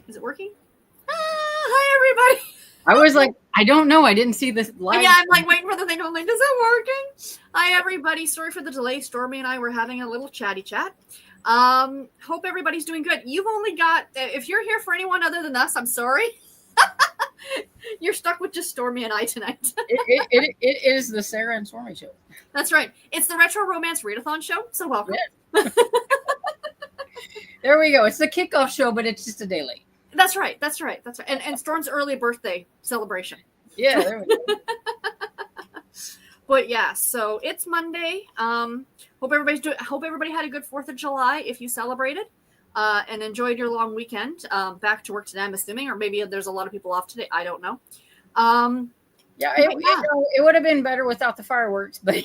Is it working? Hi, everybody. I was like, I don't know. I didn't see this live. Yeah, I'm like waiting for the thing. I'm like, is it working? Hi, everybody. Sorry for the delay. Stormy and I were having a little chatty chat. Hope everybody's doing good. You've only got, if you're here for anyone other than us, I'm sorry. You're stuck with just Stormy and I tonight. It is the Sarah and Stormy show. That's right. It's the Retro Romance Readathon show. So welcome. Yeah. There we go. It's the kickoff show, but it's just a day late. That's right. And Storm's early birthday celebration. Yeah, there we go. But yeah, so it's Monday. Hope everybody had a good 4th of July if you celebrated, and enjoyed your long weekend. Back to work today, I'm assuming, or maybe there's a lot of people off today. I don't know. It would have been better without the fireworks, but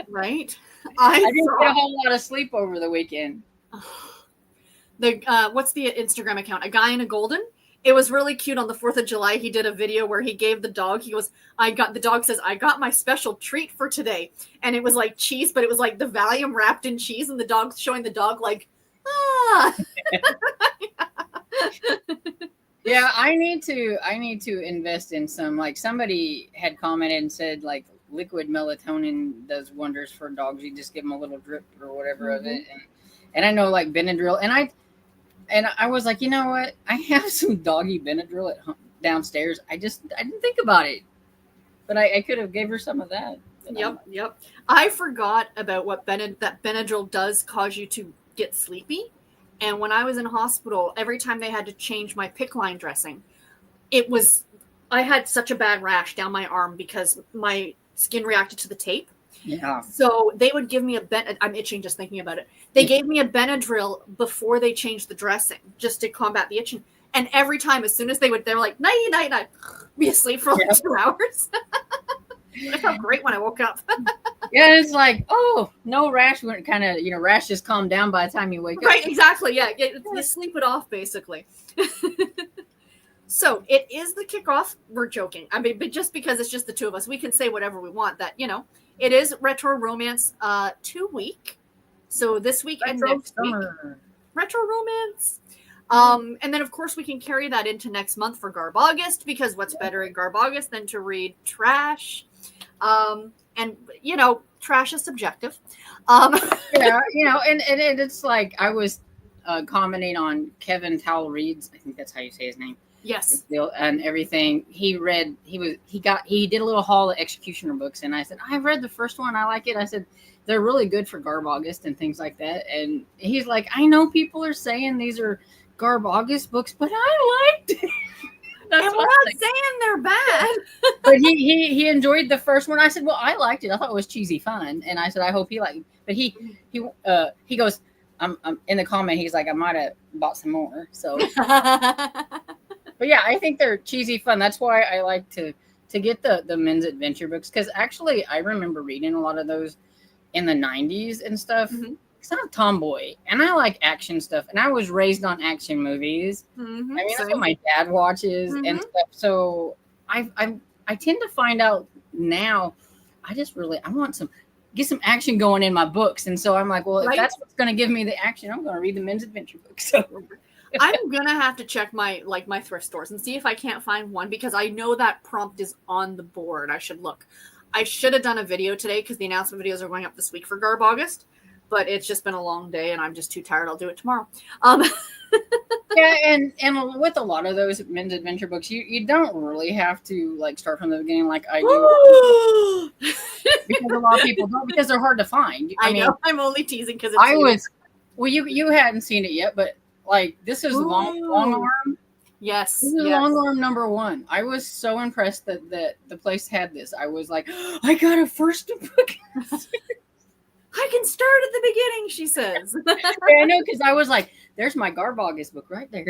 right. I didn't get a whole lot of sleep over the weekend. What's the Instagram account? A Guy in a Golden. It was really cute. On the 4th of July, he did a video where he gave the dog. He goes, the dog says, I got my special treat for today. And it was like cheese, but it was like the Valium wrapped in cheese. And the dog's showing the dog like, ah. Yeah, I need to invest in some, like somebody had commented and said like liquid melatonin does wonders for dogs. You just give them a little drip or whatever of it. And I know like Benadryl, and I was like, you know what? I have some doggy Benadryl downstairs. I didn't think about it, but I could have gave her some of that. Yep. I forgot about what that Benadryl does cause you to get sleepy. And when I was in hospital, every time they had to change my PICC line dressing, I had such a bad rash down my arm because my skin reacted to the tape. Yeah. So they would give me I'm itching just thinking about it. They gave me a Benadryl before they changed the dressing just to combat the itching. And every time, as soon as they were like, night, be asleep for like 2 hours. I felt great when I woke up. Yeah, it's like, oh, no rash. When kind of, rash just calm down by the time you wake up. Right, exactly. Yeah, you sleep it off, basically. So it is the kickoff. We're joking. I mean, but just because it's just the two of us, we can say whatever we want. That, it is Retro Romance 2 week. So this week and next week. Retro Romance. And then, of course, we can carry that into next month for Garb August, because what's better in Garb August than to read trash? And, trash is subjective. Yeah, and it's like I was commenting on Kevin Towle Reed's, I think that's how you say his name. Yes. And everything. He did a little haul of Executioner books, and I said, I've read the first one. I like it. I said, they're really good for Garb August and things like that. And he's like, I know people are saying these are Garb August books, but I liked it. And we're not saying they're bad. But he enjoyed the first one. I said, well, I liked it. I thought it was cheesy fun. And I said, I hope he liked it. But he goes, I'm in the comment, he's like, I might have bought some more. So but yeah, I think they're cheesy fun. That's why I like to get the men's adventure books, because actually I remember reading a lot of those in the 90s and stuff. Because I'm a tomboy and I like action stuff, and I was raised on action movies. I mean, that's what my dad watches and stuff. So I tend to find out now, I want get some action going in my books. And so I'm like, well, if that's what's going to give me the action, I'm going to read the men's adventure books. So I'm going to have to check my thrift stores and see if I can't find one, because I know that prompt is on the board. I should look. I should have done a video today, because the announcement videos are going up this week for Garb August, but it's just been a long day and I'm just too tired. I'll do it tomorrow. Yeah, and with a lot of those men's adventure books, you don't really have to like start from the beginning like I do. Because a lot of people don't, because they're hard to find. I mean, know. I'm only teasing because you hadn't seen it yet, but like this is long arm. Yes. This is long arm number 1. I was so impressed that the place had this. I was like, I got a first book. I can start at the beginning, she says. Yeah, I know, because I was like, there's my Garb August book right there.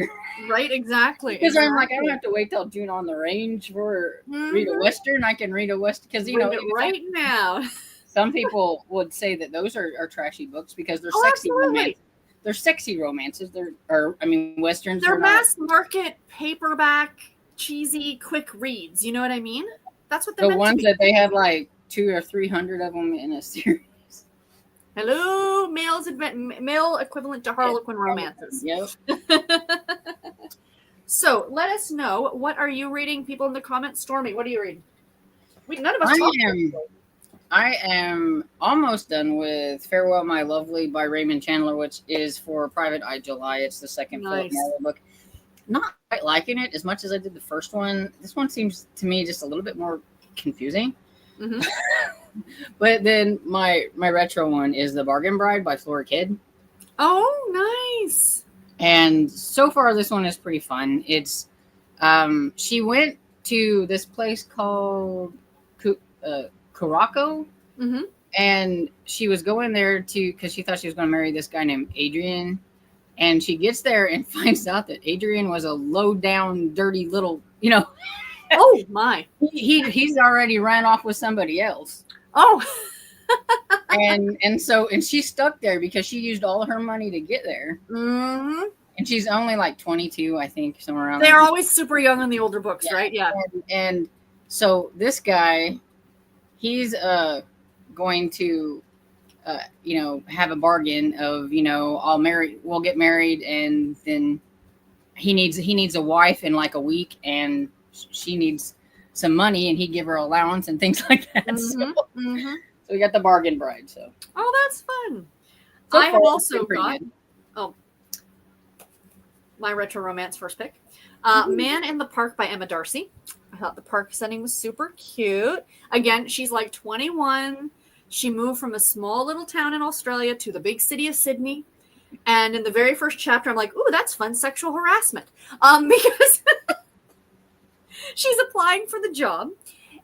Right, exactly. Because I'm like, I don't have to wait till June on the Range for read a Western. I can read a Western, because right now. Some people would say that those are trashy books because they're sexy romances. They're sexy romances. Westerns. They're mass market, paperback, cheesy, quick reads. You know what I mean? That's what they're the ones that they have like 200 or 300 of them in a series. Hello, male equivalent to Harlequin romances. Yep. us know. What are you reading? People in the comments. Stormy, what are you reading? None of us I am almost done with Farewell, My Lovely by Raymond Chandler, which is for Private Eye July. It's the second Philip Marlowe book. Not quite liking it as much as I did the first one. This one seems to me just a little bit more confusing. Mm-hmm. But then my retro one is The Bargain Bride by Flora Kidd. Oh, nice. And so far, this one is pretty fun. It's she went to this place called Curaçao, mm-hmm. and she was going there because she thought she was going to marry this guy named Adrian. And she gets there and finds out that Adrian was a low down, dirty little, Oh my! He's already ran off with somebody else. Oh. and she's stuck there because she used all of her money to get there. Mm-hmm. And she's only like 22, I think, somewhere around. They're always super young in the older books, yeah. Right? Yeah. And so this guy, he's going to have a bargain of, we'll get married, and then he needs a wife in like a week, and she needs some money, and he'd give her allowance and things like that. Mm-hmm. So we got The Bargain Bride. So that's fun. So I have also got my retro romance first pick. Man in the Park by Emma Darcy. I thought the park setting was super cute. Again, she's like 21. She moved from a small little town in Australia to the big city of Sydney. And in the very first chapter, I'm like, ooh, that's fun sexual harassment. Because she's applying for the job.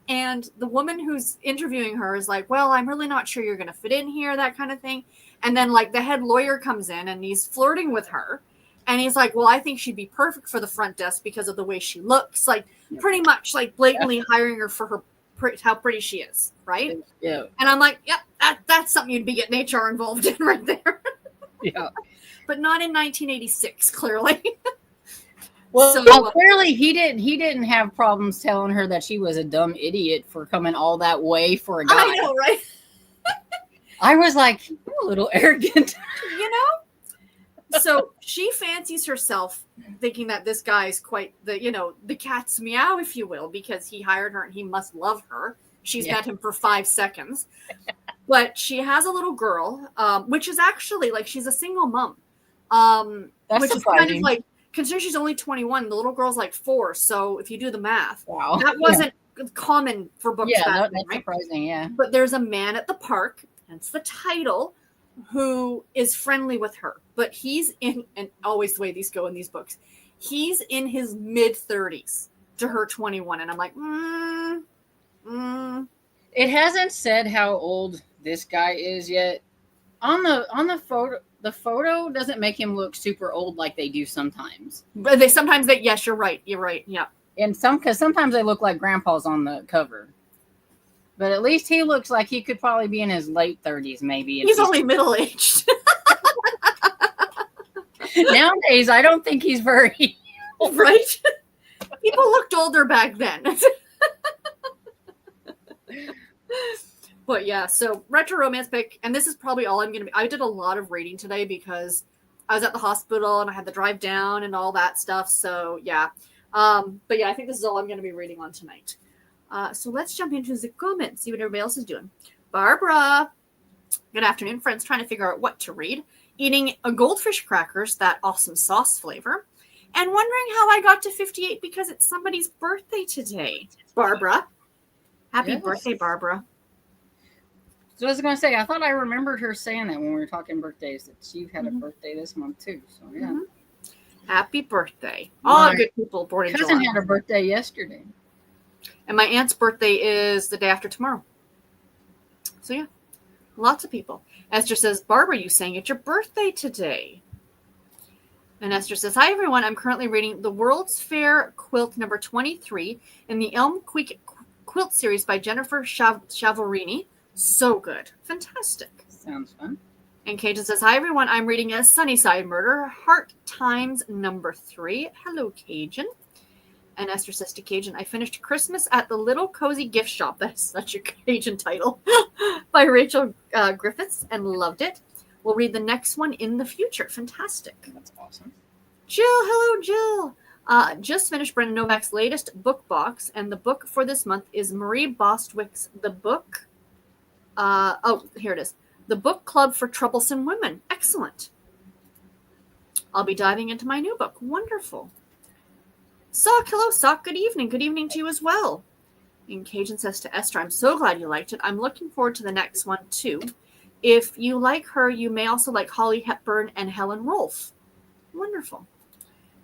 And the woman who's interviewing her is like, well, I'm really not sure you're going to fit in here, that kind of thing. And then like the head lawyer comes in and he's flirting with her. And he's like, well, I think she'd be perfect for the front desk because of the way she looks. Like pretty much like blatantly hiring her for her how pretty she is, right? Yeah. And I'm like, yep, that's something you'd be getting HR involved in right there. Yeah. But not in 1986, clearly. Well, clearly he didn't have problems telling her that she was a dumb idiot for coming all that way for a guy. I know, right? I was like, you're a little arrogant. So she fancies herself thinking that this guy's quite the cat's meow, if you will, because he hired her and he must love her. She's met him for 5 seconds. But she has a little girl, which is actually like she's a single mom. That's which surprising. Is kind of like, considering she's only 21, the little girl's like 4. So if you do the math, wow, that wasn't common for books back then, that's right? surprising, yeah. But there's a man at the park, hence the title, who is friendly with her. But he's in, and always the way these go in these books, he's in his mid-30s to her 21. And I'm like, It hasn't said how old this guy is yet. On the photo doesn't make him look super old like they do sometimes. But yes, you're right. Yeah. And because sometimes they look like grandpas on the cover. But at least he looks like he could probably be in his late 30s, maybe. He's only middle-aged. Nowadays, I don't think he's very old. Right? People looked older back then. But yeah, so retro romance pick, and this is probably all I'm going to be. I did a lot of reading today because I was at the hospital and I had to drive down and all that stuff. So yeah. But yeah, I think this is all I'm going to be reading on tonight. So let's jump into the comments, see what everybody else is doing. Barbara, good afternoon, friends. Trying to figure out what to read. Eating a goldfish crackers, that awesome sauce flavor. And wondering how I got to 58 because it's somebody's birthday today. Barbara. Happy birthday, Barbara. So I was going to say, I thought I remembered her saying that when we were talking birthdays, that she had a birthday this month too. So yeah. Mm-hmm. Happy birthday. All good people born in July. My cousin had a birthday yesterday. And my aunt's birthday is the day after tomorrow. So yeah, lots of people. Esther says, Barbara, you sang it's your birthday today. And Esther says, hi, everyone. I'm currently reading The World's Fair Quilt number 23 in the Elm Creek Quilt series by Jennifer Chavarini. So good. Fantastic. Sounds fun. And Cajun says, hi, everyone. I'm reading A Sunnyside Murder, Heart Times number 3. Hello, Cajun. And Esther says to Cajun, I finished Christmas at the Little Cozy Gift Shop. That's such a Cajun title. By Rachel Griffiths, and loved it. We'll read the next one in the future. Fantastic. That's awesome. Jill, hello, Jill. Just finished Brendan Novak's latest book box, and the book for this month is Marie Bostwick's The Book. Here it is. The Book Club for Troublesome Women. Excellent. I'll be diving into my new book. Wonderful. Sock, hello, Sock. Good evening. Good evening to you as well. And Cajun says to Esther, I'm so glad you liked it. I'm looking forward to the next one, too. If you like her, you may also like Holly Hepburn and Helen Rolfe. Wonderful.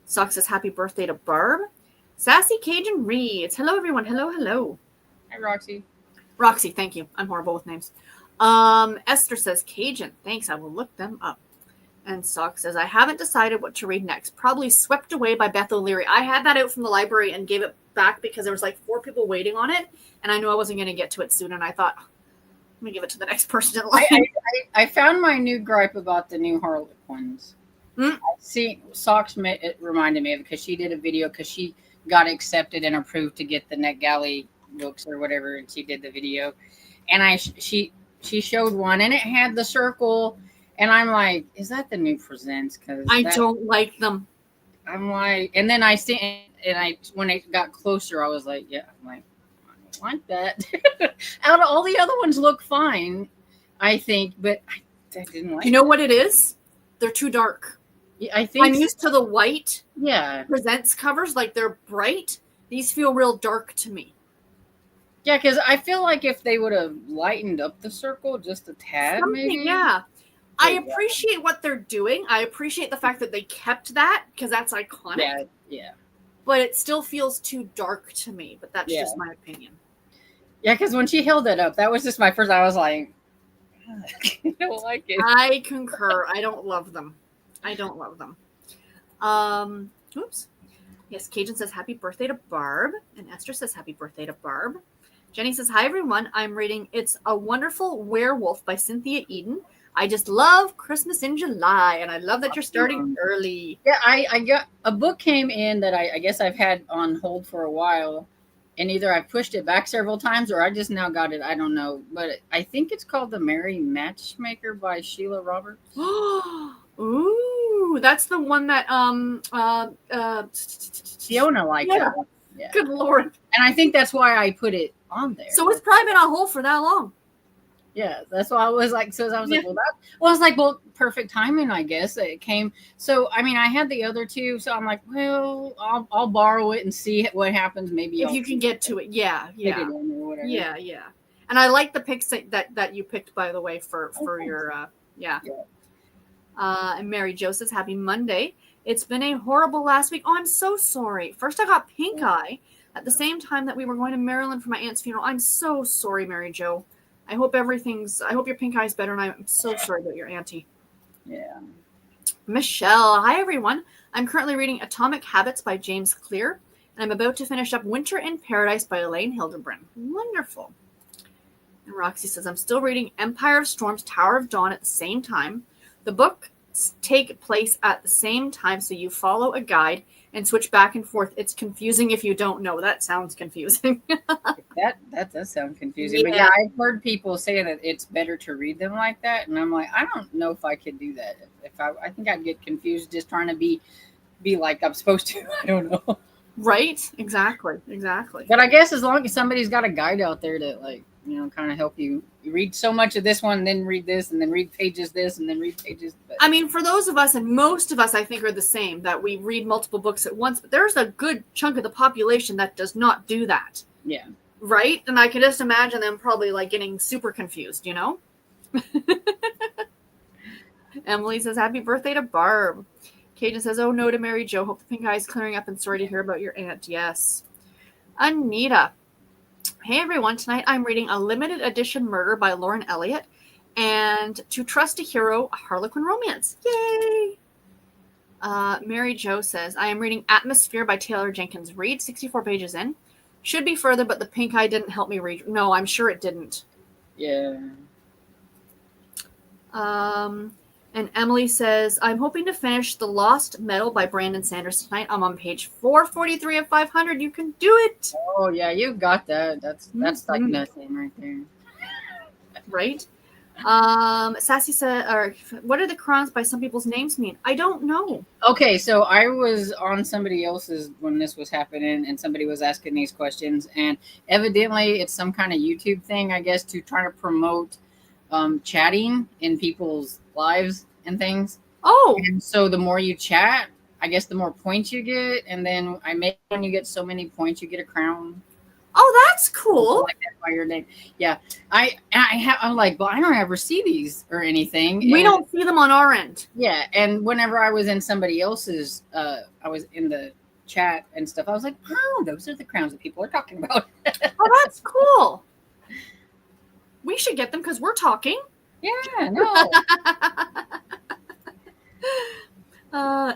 Sock says, happy birthday to Barb. Sassy Cajun reads. Hello, everyone. Hello, hello. Hi, Roxy. Roxy, thank you. I'm horrible with names. Esther says, Cajun, thanks. I will look them up. And Sock says, I haven't decided what to read next. Probably Swept Away by Beth O'Leary. I had that out from the library and gave it back because there was like 4 people waiting on it. And I knew I wasn't going to get to it soon. And I thought, let me give it to the next person in line. I found my new gripe about the new Harlequins. See, Socks it reminded me of it because she did a video because she got accepted and approved to get the NetGalley books or whatever. And she did the video. And she showed one and it had the circle. And I'm like, is that the new Presents? Because I don't like them. I'm like, and then I see, and when it got closer, I was like, yeah, I'm like, I don't like that. Out of all the other ones look fine, I think, but I didn't like. You know what it is? They're too dark. Yeah, I think I'm used to the white. Yeah. Presents covers, like they're bright. These feel real dark to me. Yeah, because I feel like if they would have lightened up the circle just a tad, maybe. Yeah. I appreciate what they're doing. I appreciate the fact that they kept that because that's iconic. Yeah. But it still feels too dark to me. But that's just my opinion. Yeah, because when she held it up, that was just my first. I was like, I don't like it. I concur. I don't love them. Oops. Yes, Cajun says happy birthday to Barb, and Esther says happy birthday to Barb. Jenny says, hi everyone. I'm reading It's a Wonderful Werewolf by Cynthia Eden. I just love Christmas in July, and I love that you're starting early. Yeah, I got a book came in that I guess I've had on hold for a while, and either I pushed it back several times or I just now got it. I don't know, but I think it's called The Merry Matchmaker by Sheila Roberts. Ooh, that's the one that Fiona liked that one. Yeah. Good Lord. And I think that's why I put it on there. So it's probably been on hold for that long. Yeah, that's why I was like, well, perfect timing, I guess. It came. So, I mean, I had the other two, so I'm like, well, I'll borrow it and see what happens. Maybe if you can get to it. Yeah. It in or whatever. Yeah. And I like the picks that you picked, by the way, for your and Mary Jo says, happy Monday. It's been a horrible last week. Oh, I'm so sorry. First, I got pink eye at the same time that we were going to Maryland for my aunt's funeral. I'm so sorry, Mary Jo. I hope your pink eye's better, and I'm so sorry about your auntie. Yeah. Michelle, hi everyone. I'm currently reading Atomic Habits by James Clear, and I'm about to finish up Winter in Paradise by Elaine Hildebrand. Wonderful. And Roxy says, I'm still reading Empire of Storms, Tower of Dawn at the same time. The books take place at the same time, so you follow a guide and switch back and forth. It's confusing if you don't know. That sounds confusing. that does sound confusing. Yeah. But yeah, I've heard people say that it's better to read them like that, and I'm like, I don't know if I could do that. I think I'd get confused just trying to be like I'm supposed to. I don't know. Right? Exactly. But I guess as long as somebody's got a guide out there to kind of help you read so much of this one, then read this, and then read pages this, and then read pages. But I mean, for those of us, and most of us, I think, are the same, that we read multiple books at once, but there's a good chunk of the population that does not do that. Yeah. Right? And I can just imagine them probably like getting super confused, Emily says, happy birthday to Barb. Cajun says, oh no to Mary Jo. Hope the pink eye is clearing up and sorry to hear about your aunt. Yes. Anita. Hey everyone, tonight I'm reading A Limited Edition Murder by Lauren Elliott and To Trust a Hero, a Harlequin Romance. Yay! Mary Jo says, I am reading Atmosphere by Taylor Jenkins Reid, 64 pages in. Should be further, but the pink eye didn't help me read. No, I'm sure it didn't. Yeah. And Emily says, I'm hoping to finish The Lost Metal by Brandon Sanders tonight. I'm on page 443 of 500. You can do it. Oh, yeah, you got that. That's like nothing right there. Right? Sassy said, or what are the crowns by some people's names mean? I don't know. Okay, so I was on somebody else's when this was happening, and somebody was asking these questions, and evidently it's some kind of YouTube thing, I guess, to try to promote chatting in people's lives and things. Oh, And so the more you chat, I guess the more points you get, and then I make when you get so many points, you get a crown. oh, that's Something cool. like that by your name. Yeah, I'm like, but I don't ever see these or anything. We And don't see them on our end. yeah, and whenever I was in somebody else's, I was in the chat and stuff. I was like, oh, those are the crowns that people are talking about. Oh, that's cool. We should get them because we're talking. Yeah, no.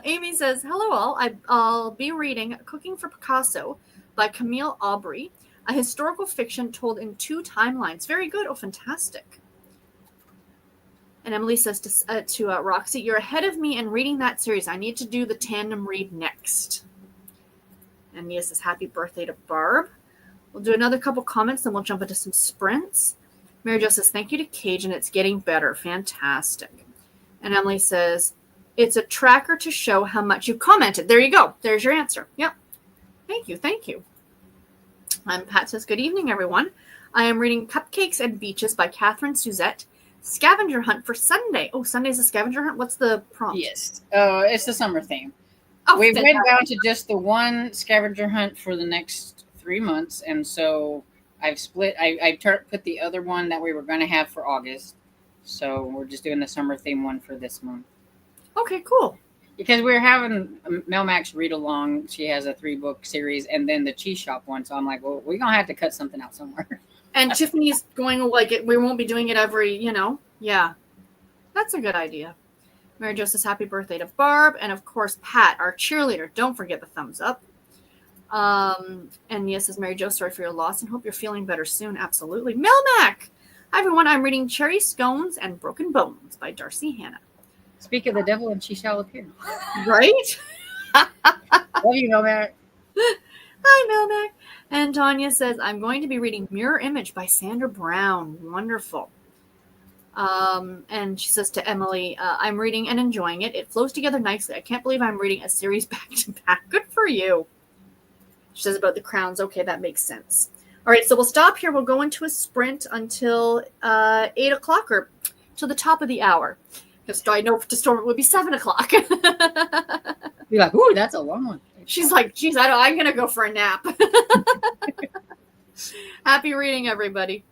Amy says, hello all. I'll be reading Cooking for Picasso by Camille Aubry, a historical fiction told in 2 timelines. Very good. Oh, fantastic. And Emily says to Roxy, you're ahead of me in reading that series. I need to do the tandem read next. And Mia says, happy birthday to Barb. We'll do another couple comments, then we'll jump into some sprints. Mary Jo says, thank you to Cajun. It's getting better. Fantastic. And Emily says, it's a tracker to show how much you commented. There you go. There's your answer. Yep. Thank you. Thank you. And Pat says, good evening, everyone. I am reading Cupcakes and Beaches by Catherine Suzette. Scavenger hunt for Sunday. Oh, Sunday's a scavenger hunt? What's the prompt? Yes. It's the summer theme. Oh, we went down to just the one scavenger hunt for the next 3 months, and so I've split. I put the other one that we were going to have for August, so we're just doing the summer theme one for this month. Okay, cool. Because we're having Mel Max read along. She has a 3-book series, and then the cheese shop one. So I'm like, well, we're gonna have to cut something out somewhere. And Tiffany's going like it. We won't be doing it every, Yeah, that's a good idea. Mary Jo says, happy birthday to Barb. And of course, Pat, our cheerleader. Don't forget the thumbs up. And Nia says, Mary Jo, sorry for your loss and hope you're feeling better soon. Absolutely. Melmac. Hi, everyone. I'm reading Cherry Scones and Broken Bones by Darcy Hannah. Speak of the devil and she shall appear. Right? Love you, Melmac. Hi, Melmac. And Tanya says, I'm going to be reading Mirror Image by Sandra Brown. Wonderful. And she says to Emily, I'm reading and enjoying it. It flows together nicely. I can't believe I'm reading a series back to back. Good for you. She says about the crowns. Okay, that makes sense. All right, so we'll stop here. We'll go into a sprint until 8 o'clock or to the top of the hour. Because I know to storm it would be 7 o'clock. Be like, ooh, that's a long one. She's like, geez, I'm going to go for a nap. Happy reading, everybody.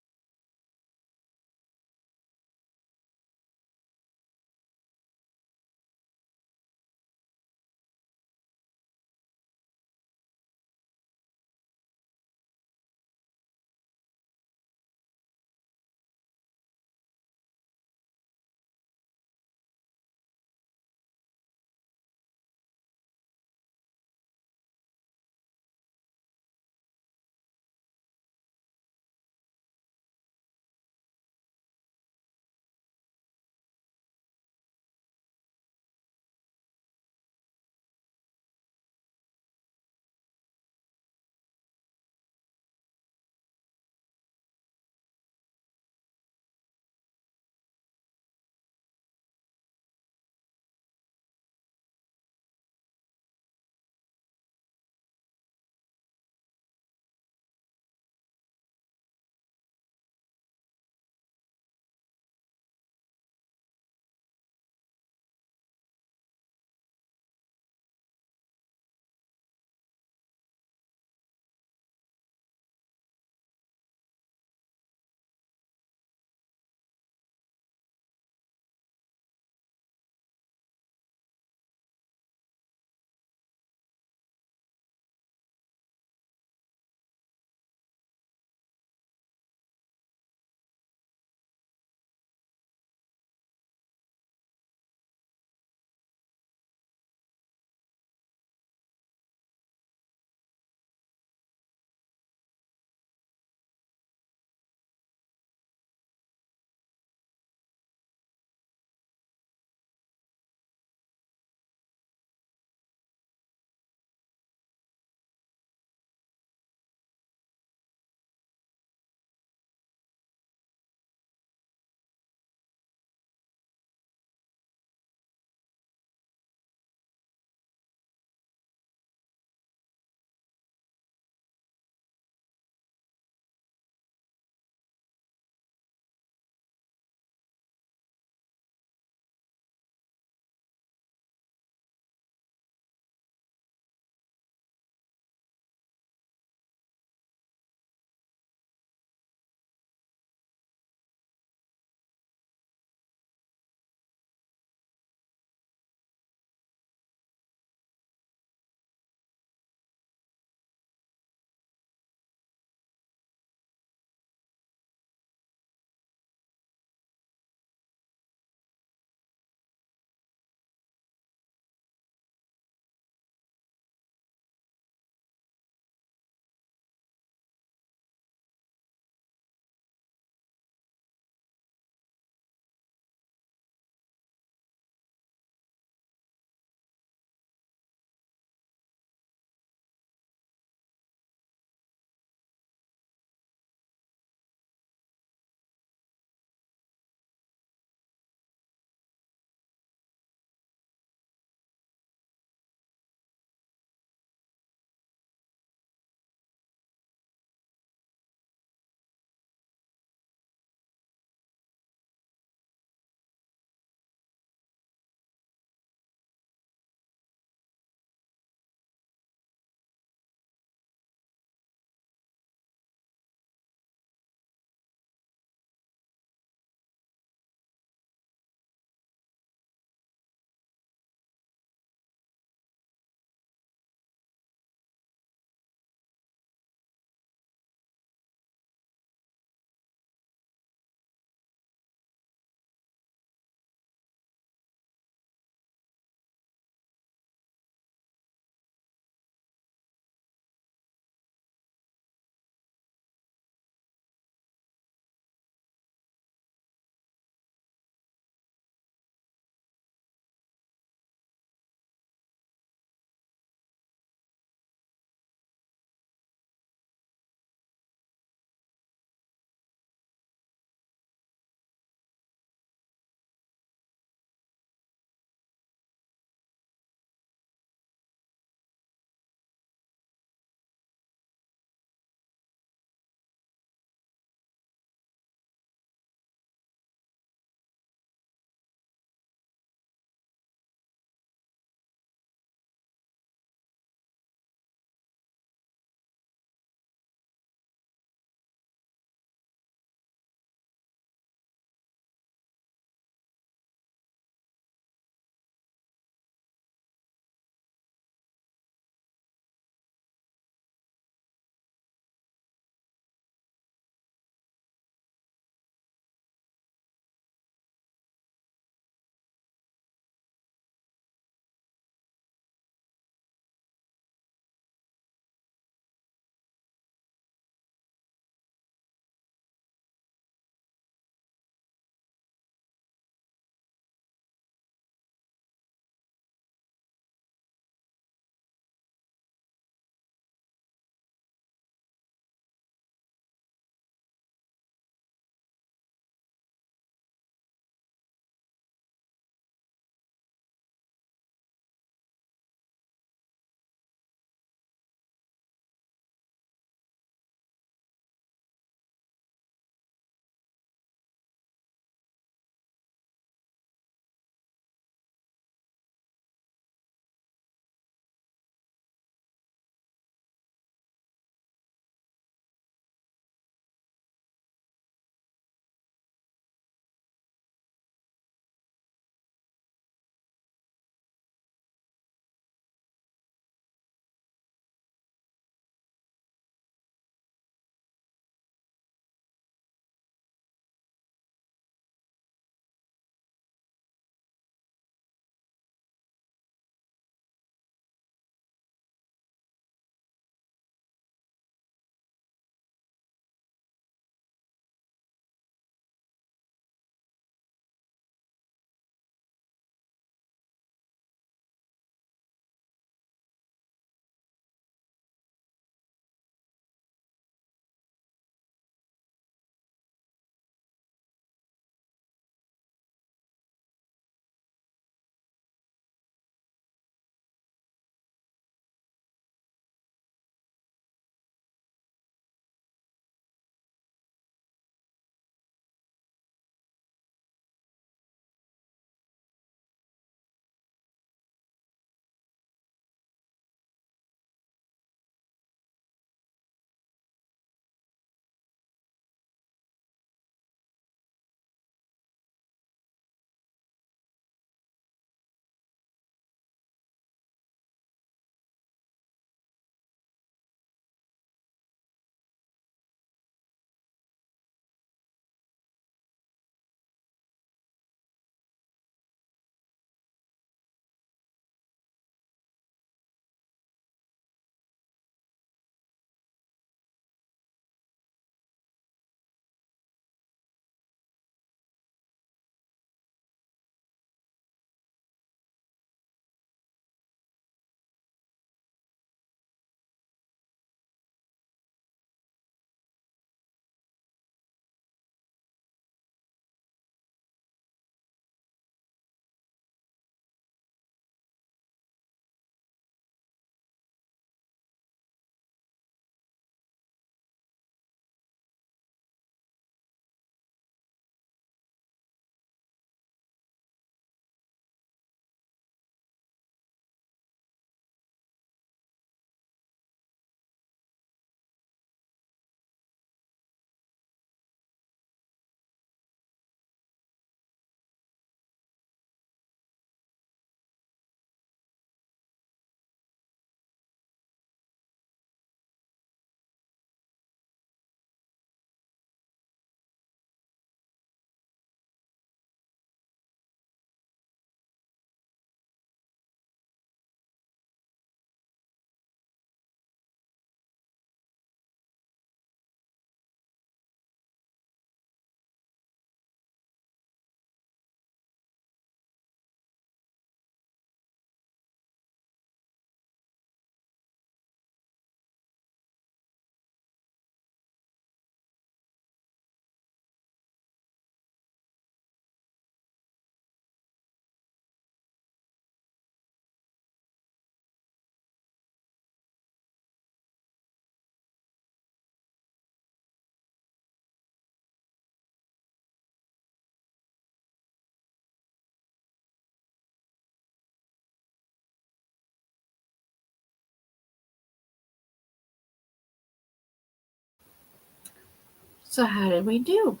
So how did we do?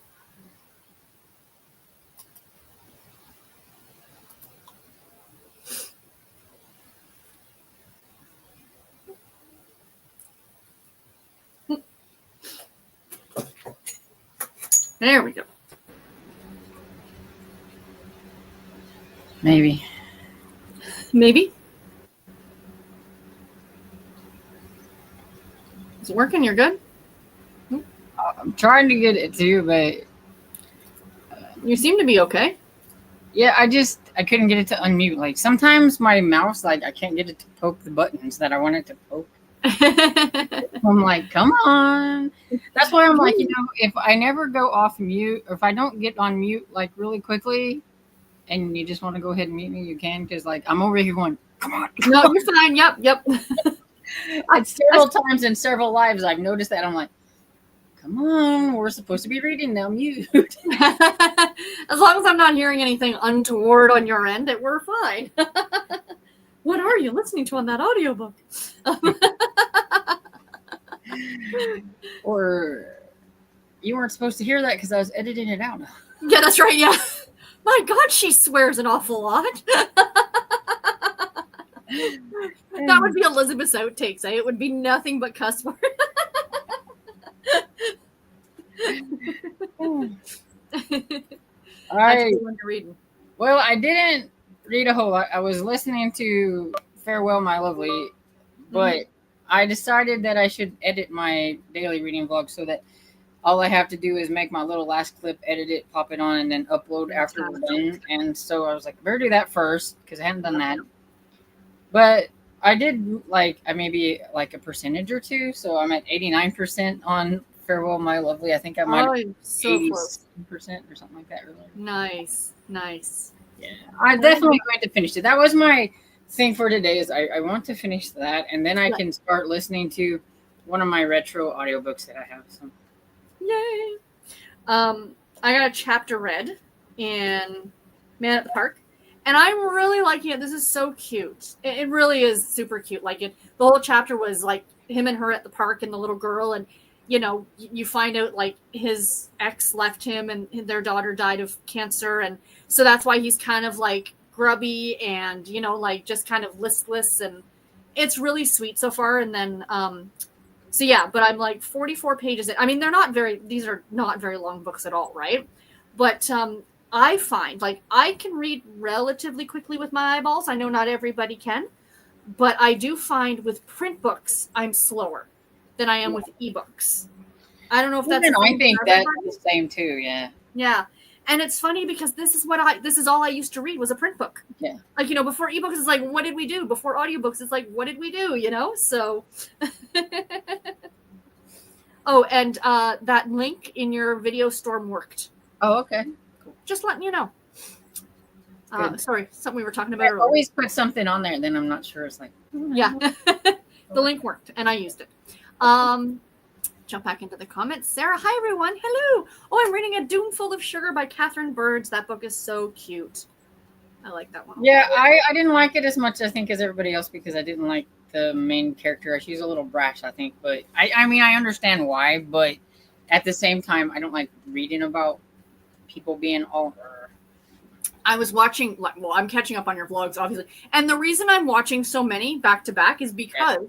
There we go. Maybe. Maybe. Is it working? You're good? I'm trying to get it too, but You seem to be okay. yeah, I couldn't get it to unmute. Like sometimes my mouse, like I can't get it to poke the buttons that I want it to poke. I'm like, come on. That's why I'm like, if I never go off mute, or if I don't get on mute like really quickly, and you just want to go ahead and mute me, you can, because like I'm over here going, come on. No, you're fine. Yep. Several times in several lives, I've noticed that. I'm like, come on, we're supposed to be reading now, mute. As long as I'm not hearing anything untoward on your end, we're fine. What are you listening to on that audiobook? Or you weren't supposed to hear that because I was editing it out. Yeah, that's right. Yeah. My God, she swears an awful lot. That would be Elizabeth's outtakes. It would be nothing but cuss words. Well, I didn't read a whole lot. I was listening to Farewell, My Lovely, but I decided that I should edit my daily reading vlog so that all I have to do is make my little last clip, edit it, pop it on, and then upload after we're done. And so I was like, better do that first because I hadn't done that. But I did maybe like a percentage or two. So I'm at 89% on Farewell, My Lovely. I think I might have so 80% or something like that. Really. Nice. Yeah, I'm definitely going to finish it. That was my thing for today. Is I want to finish that, and then I can start listening to one of my retro audiobooks that I have. So. Yay! I got a chapter read in Man at the Park, and I'm really liking it. This is so cute. It really is super cute. Like the whole chapter was like him and her at the park and the little girl, and you find out like his ex left him and their daughter died of cancer, and so that's why he's kind of like grubby and like just kind of listless, and it's really sweet so far. And then so yeah, but I'm like 44 pages in. I mean, these are not very long books at all, right? But I find like I can read relatively quickly with my eyeballs. I know not everybody can, but I do find with print books I'm slower than I am with ebooks. I don't know if that's. I think that's the same too. Yeah. Yeah, and it's funny because this is all I used to read was a print book. Yeah. Like before ebooks it's like what did we do? Before audiobooks it's like what did we do? So. Oh, and that link in your video storm worked. Oh, okay. Cool. Just letting you know. Sorry, something we were talking about earlier. Always put something on there, then I'm not sure. It's like yeah. The link worked, and I used it. Jump back into the comments. Sarah, hi everyone. Hello. Oh, I'm reading A Doom Full of Sugar by Catherine Birds. That book is so cute. I like that one. Yeah, I didn't like it as much, I think, as everybody else because I didn't like the main character. She's a little brash, I think. But I mean, I understand why. But at the same time, I don't like reading about people being all. I was watching, I'm catching up on your vlogs, obviously. And the reason I'm watching so many back to back is because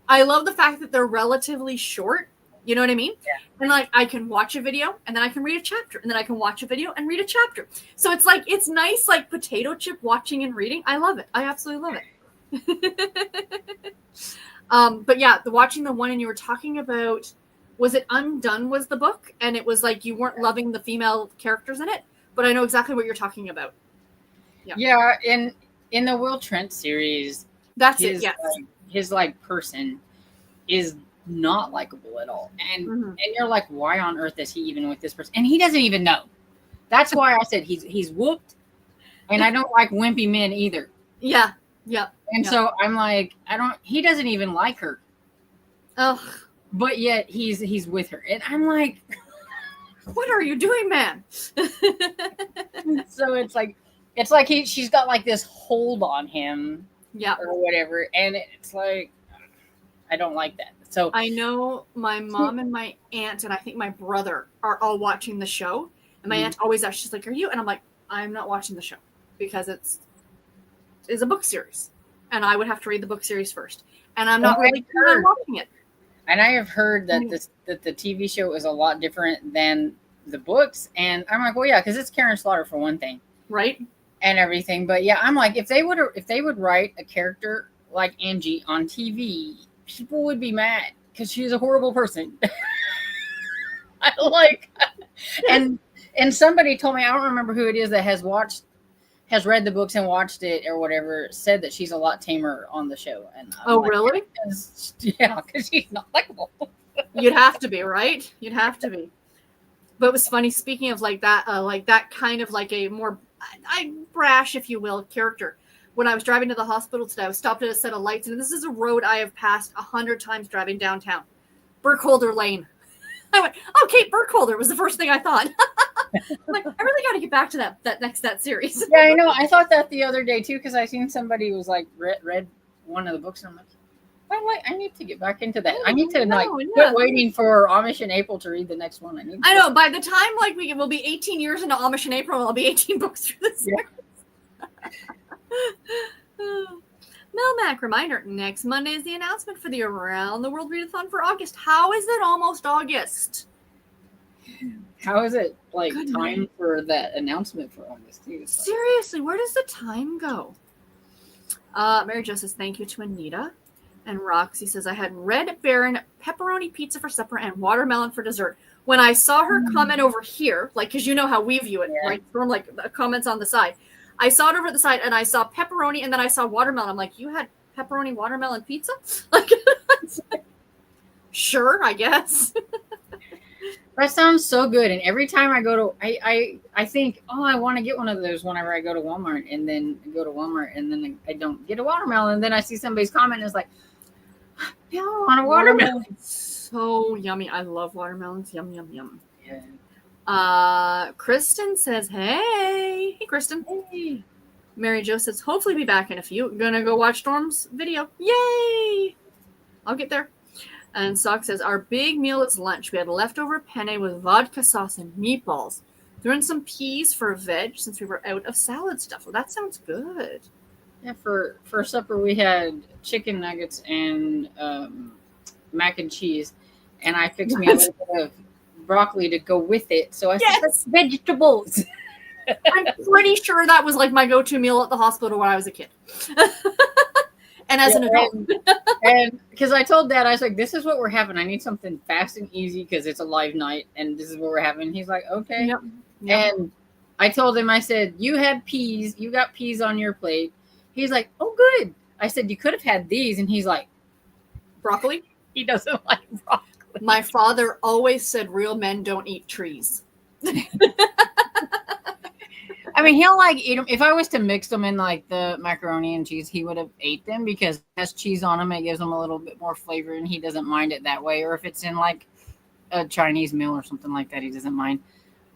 I love the fact that they're relatively short. You know what I mean? Yeah. And like I can watch a video and then I can read a chapter and then I can watch a video and read a chapter. So it's like it's nice like potato chip watching and reading. I love it. I absolutely love it. But yeah, watching the one and you were talking about, was it Undone was the book? And it was like you weren't loving the female characters in it, but I know exactly what you're talking about. Yeah, in the Will Trent series, that's it. Yes. His like person is not likable at all, and you're like, why on earth is he even with this person? And he doesn't even know. That's why I said he's whooped, and I don't like wimpy men either. Yeah. And so I'm like, he doesn't even like her. Oh, but yet he's with her, and I'm like, what are you doing, man? So it's like she's got like this hold on him, or whatever, and it's like, I don't like that. So I know my mom and my aunt and I think my brother are all watching the show. And my aunt always asks, she's like, "Are you?" And I'm like, "I'm not watching the show because it's a book series, and I would have to read the book series first, and I'm not really keen on watching it." And I have heard that that the TV show is a lot different than the books, and I'm like, well, yeah, because it's Karen Slaughter for one thing, right? And everything. But yeah, I'm like, if they would write a character like Angie on TV, people would be mad because she's a horrible person. I like, and somebody told me, I don't remember who it is that has read the books and watched it or whatever, said that she's a lot tamer on the show. And I'm like, really? Yeah, because she's not likable. You'd have to be, right? You'd have to be. But it was funny, speaking of like that kind of like a more brash, if you will, character. When I was driving to the hospital today, I was stopped at a set of lights, and this is a road I have passed 100 times driving downtown. Burkholder Lane. I went, oh, Kate Burkholder was the first thing I thought. I'm like, I really got to get back to that series. Yeah, I know. I thought that the other day too, because I seen somebody was like read one of the books, and I'm like, I need to get back into that. I need to quit waiting for Amish and April to read the next one. I know. By the time like we'll be 18 years into Amish and April, I'll be 18 books through this. Melmac reminder: next Monday is the announcement for the Around the World Readathon for August. How is it almost August? How is it like time for that announcement for August? Seriously, where does the time go? Mary Jo says thank you to Anita. And Roxy says, I had Red Baron pepperoni pizza for supper and watermelon for dessert. When I saw her comment over here, like, because you know how we view it, right? From like the comments on the side. I saw it over at the side, and I saw pepperoni, and then I saw watermelon. I'm like, you had pepperoni watermelon pizza? Like, sure, I guess. That sounds so good. And every time I go to, I think, oh, I want to get one of those whenever I go to Walmart, and then go to Walmart, and then I don't get a watermelon. And then I see somebody's comment, and it's like, yeah, I want a watermelon. So yummy. I love watermelons. Yum, yum, yum. Yeah. Kristen says, hey. Hey, Kristen. Hey. Mary Jo says, hopefully be back in a few. Gonna go watch Storm's video. Yay! I'll get there. And Sock says, our big meal is lunch. We had leftover penne with vodka sauce and meatballs. Threw in some peas for veg since we were out of salad stuff. Well, that sounds good. Yeah, for supper we had chicken nuggets and mac and cheese, and I fixed me a little bit of broccoli to go with it. So I said, that's vegetables. I'm pretty sure that was like my go-to meal at the hospital when I was a kid. And as an adult. And because I told Dad, I was like, this is what we're having. I need something fast and easy because it's a live night, and this is what we're having. He's like, okay. Yep. And I told him, I said, you had peas. You got peas on your plate. He's like, oh, good. I said, you could have had these. And he's like, broccoli? He doesn't like broccoli. My father always said real men don't eat trees. I mean, he'll like eat them. If I was to mix them in like the macaroni and cheese, he would have ate them because it has cheese on them. It gives them a little bit more flavor, and he doesn't mind it that way. Or if it's in like a Chinese meal or something like that, he doesn't mind.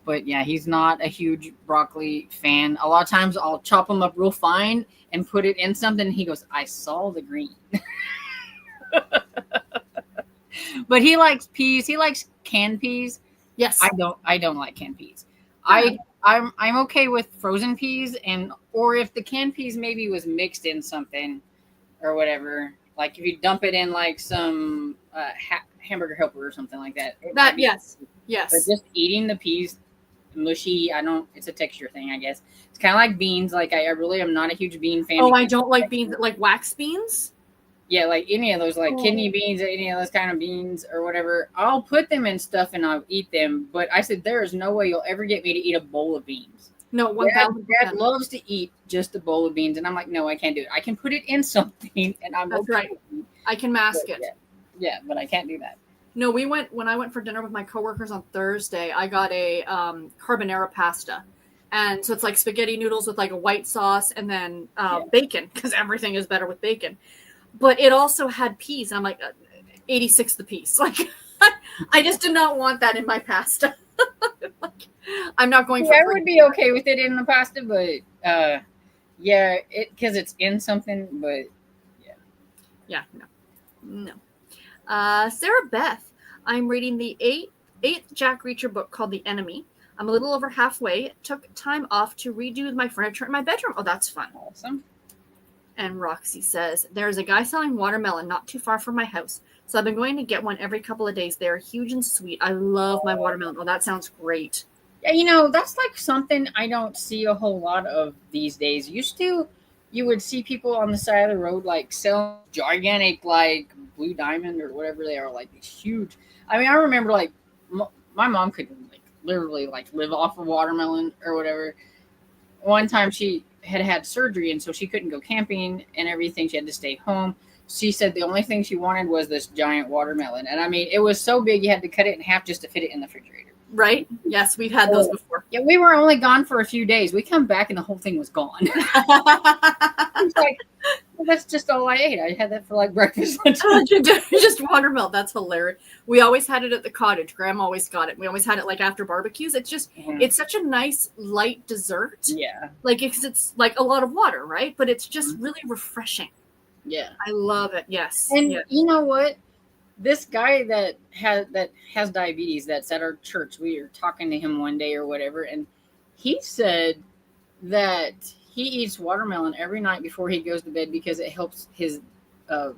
But yeah, he's not a huge broccoli fan. A lot of times I'll chop them up real fine and put it in something. And he goes, I saw the green. But he likes peas. He likes canned peas. Yes. I don't like canned peas. I'm okay with frozen peas, or if the canned peas maybe was mixed in something or whatever. Like if you dump it in like some hamburger helper or something like that. Yes. But just eating the peas mushy, it's a texture thing, I guess. It's kind of like beans. Like I really am not a huge bean fan. Oh, I don't like beans, like wax beans. Yeah, like any of those, like kidney beans, or any of those kind of beans or whatever. I'll put them in stuff and I'll eat them. But I said, there is no way you'll ever get me to eat a bowl of beans. No, 1,000%. Dad loves to eat just a bowl of beans. And I'm like, no, I can't do it. I can put it in something and I'm That's right. I can mask it. Yeah, but I can't do that. No, when I went for dinner with my coworkers on Thursday, I got a carbonara pasta. And so it's like spaghetti noodles with like a white sauce and then bacon, because everything is better with bacon. But it also had peas. And I'm like, 86 the piece. Like, I just did not want that in my pasta. Like, I'm not going for I would be okay with it in the pasta, but because it's in something, but no. Sarah Beth, I'm reading the eighth Jack Reacher book called The Enemy. I'm a little over halfway. Took time off to redo my furniture in my bedroom. Oh, that's fun. Awesome. And Roxy says, there's a guy selling watermelon not too far from my house. So I've been going to get one every couple of days. They're huge and sweet. I love my watermelon. Oh, that sounds great. Yeah, that's like something I don't see a whole lot of these days. You would see people on the side of the road like selling gigantic like blue diamond or whatever they are, like these huge. I mean, I remember like my mom could like literally like live off of watermelon or whatever. One time she had surgery and so she couldn't go camping and everything. She had to stay home. She said the only thing she wanted was this giant watermelon. And I mean, it was so big you had to cut it in half just to fit it in the refrigerator. Right? Yes, we've had those before. Yeah, we were only gone for a few days. We come back and the whole thing was gone. It's like, well, that's just all I ate. I had that for like breakfast. Just watermelon. That's hilarious. We always had it at the cottage. Grandma always got it. We always had it like after barbecues. It's just, it's such a nice light dessert. Yeah. Like it's like a lot of water, right? But it's just really refreshing. Yeah. I love it. Yes. And yes. You know what? This guy that has diabetes that's at our church, we were talking to him one day or whatever, and he said that he eats watermelon every night before he goes to bed because it helps his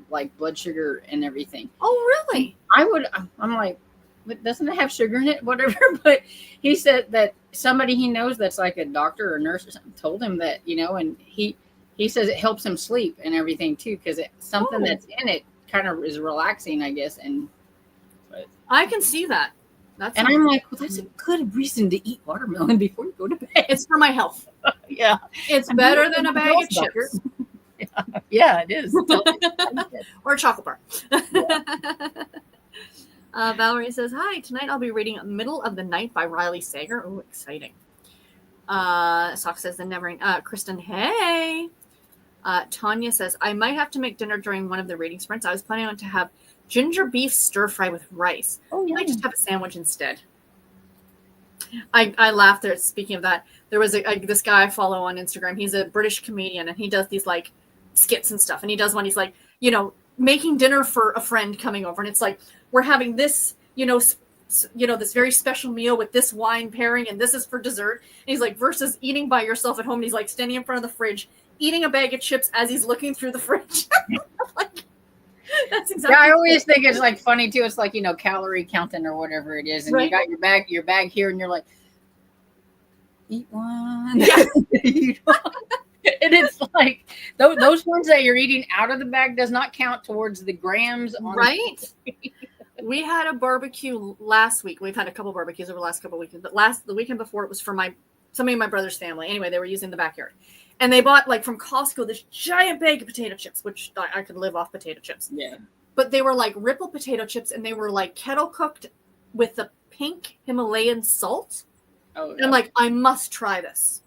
like blood sugar and everything. Oh, really? I'm like, but doesn't it have sugar in it? Whatever. But he said that somebody he knows that's like a doctor or nurse or something told him that, and he says it helps him sleep and everything too, because something that's in it kind of is relaxing, I guess. But I can see that. I'm like, well, that's a good reason to eat watermelon before you go to bed. It's for my health. Yeah. It's better than a bag of chips. Yeah, it is. Or a chocolate bar. Valerie says, hi, tonight I'll be reading Middle of the Night by Riley Sager. Oh, exciting. Sock says the never Kristen, hey. Tanya says, I might have to make dinner during one of the reading sprints. I was planning on to have ginger beef stir fry with rice. Oh, yeah. I might just have a sandwich instead. I laughed there. Speaking of that, there was this guy I follow on Instagram. He's a British comedian and he does these like skits and stuff. And he does one. He's like, making dinner for a friend coming over. And it's like, we're having this, this very special meal with this wine pairing. And this is for dessert. And he's like, versus eating by yourself at home. And he's like standing in front of the fridge, eating a bag of chips as he's looking through the fridge. Like, that's exactly. Yeah, I always think it's like funny too. It's like, calorie counting or whatever it is. And right. You got your bag here and you're like, eat one. Yeah. And it's like those ones that you're eating out of the bag does not count towards the grams. Right. We had a barbecue last week. We've had a couple barbecues over the last couple of weekends, but the weekend before it was for somebody in my brother's family. Anyway, they were using the backyard. And they bought like from Costco this giant bag of potato chips, which I could live off potato chips. Yeah. But they were like Ripple potato chips and they were like kettle cooked with the pink Himalayan salt. Oh, yeah. And I'm like, I must try this.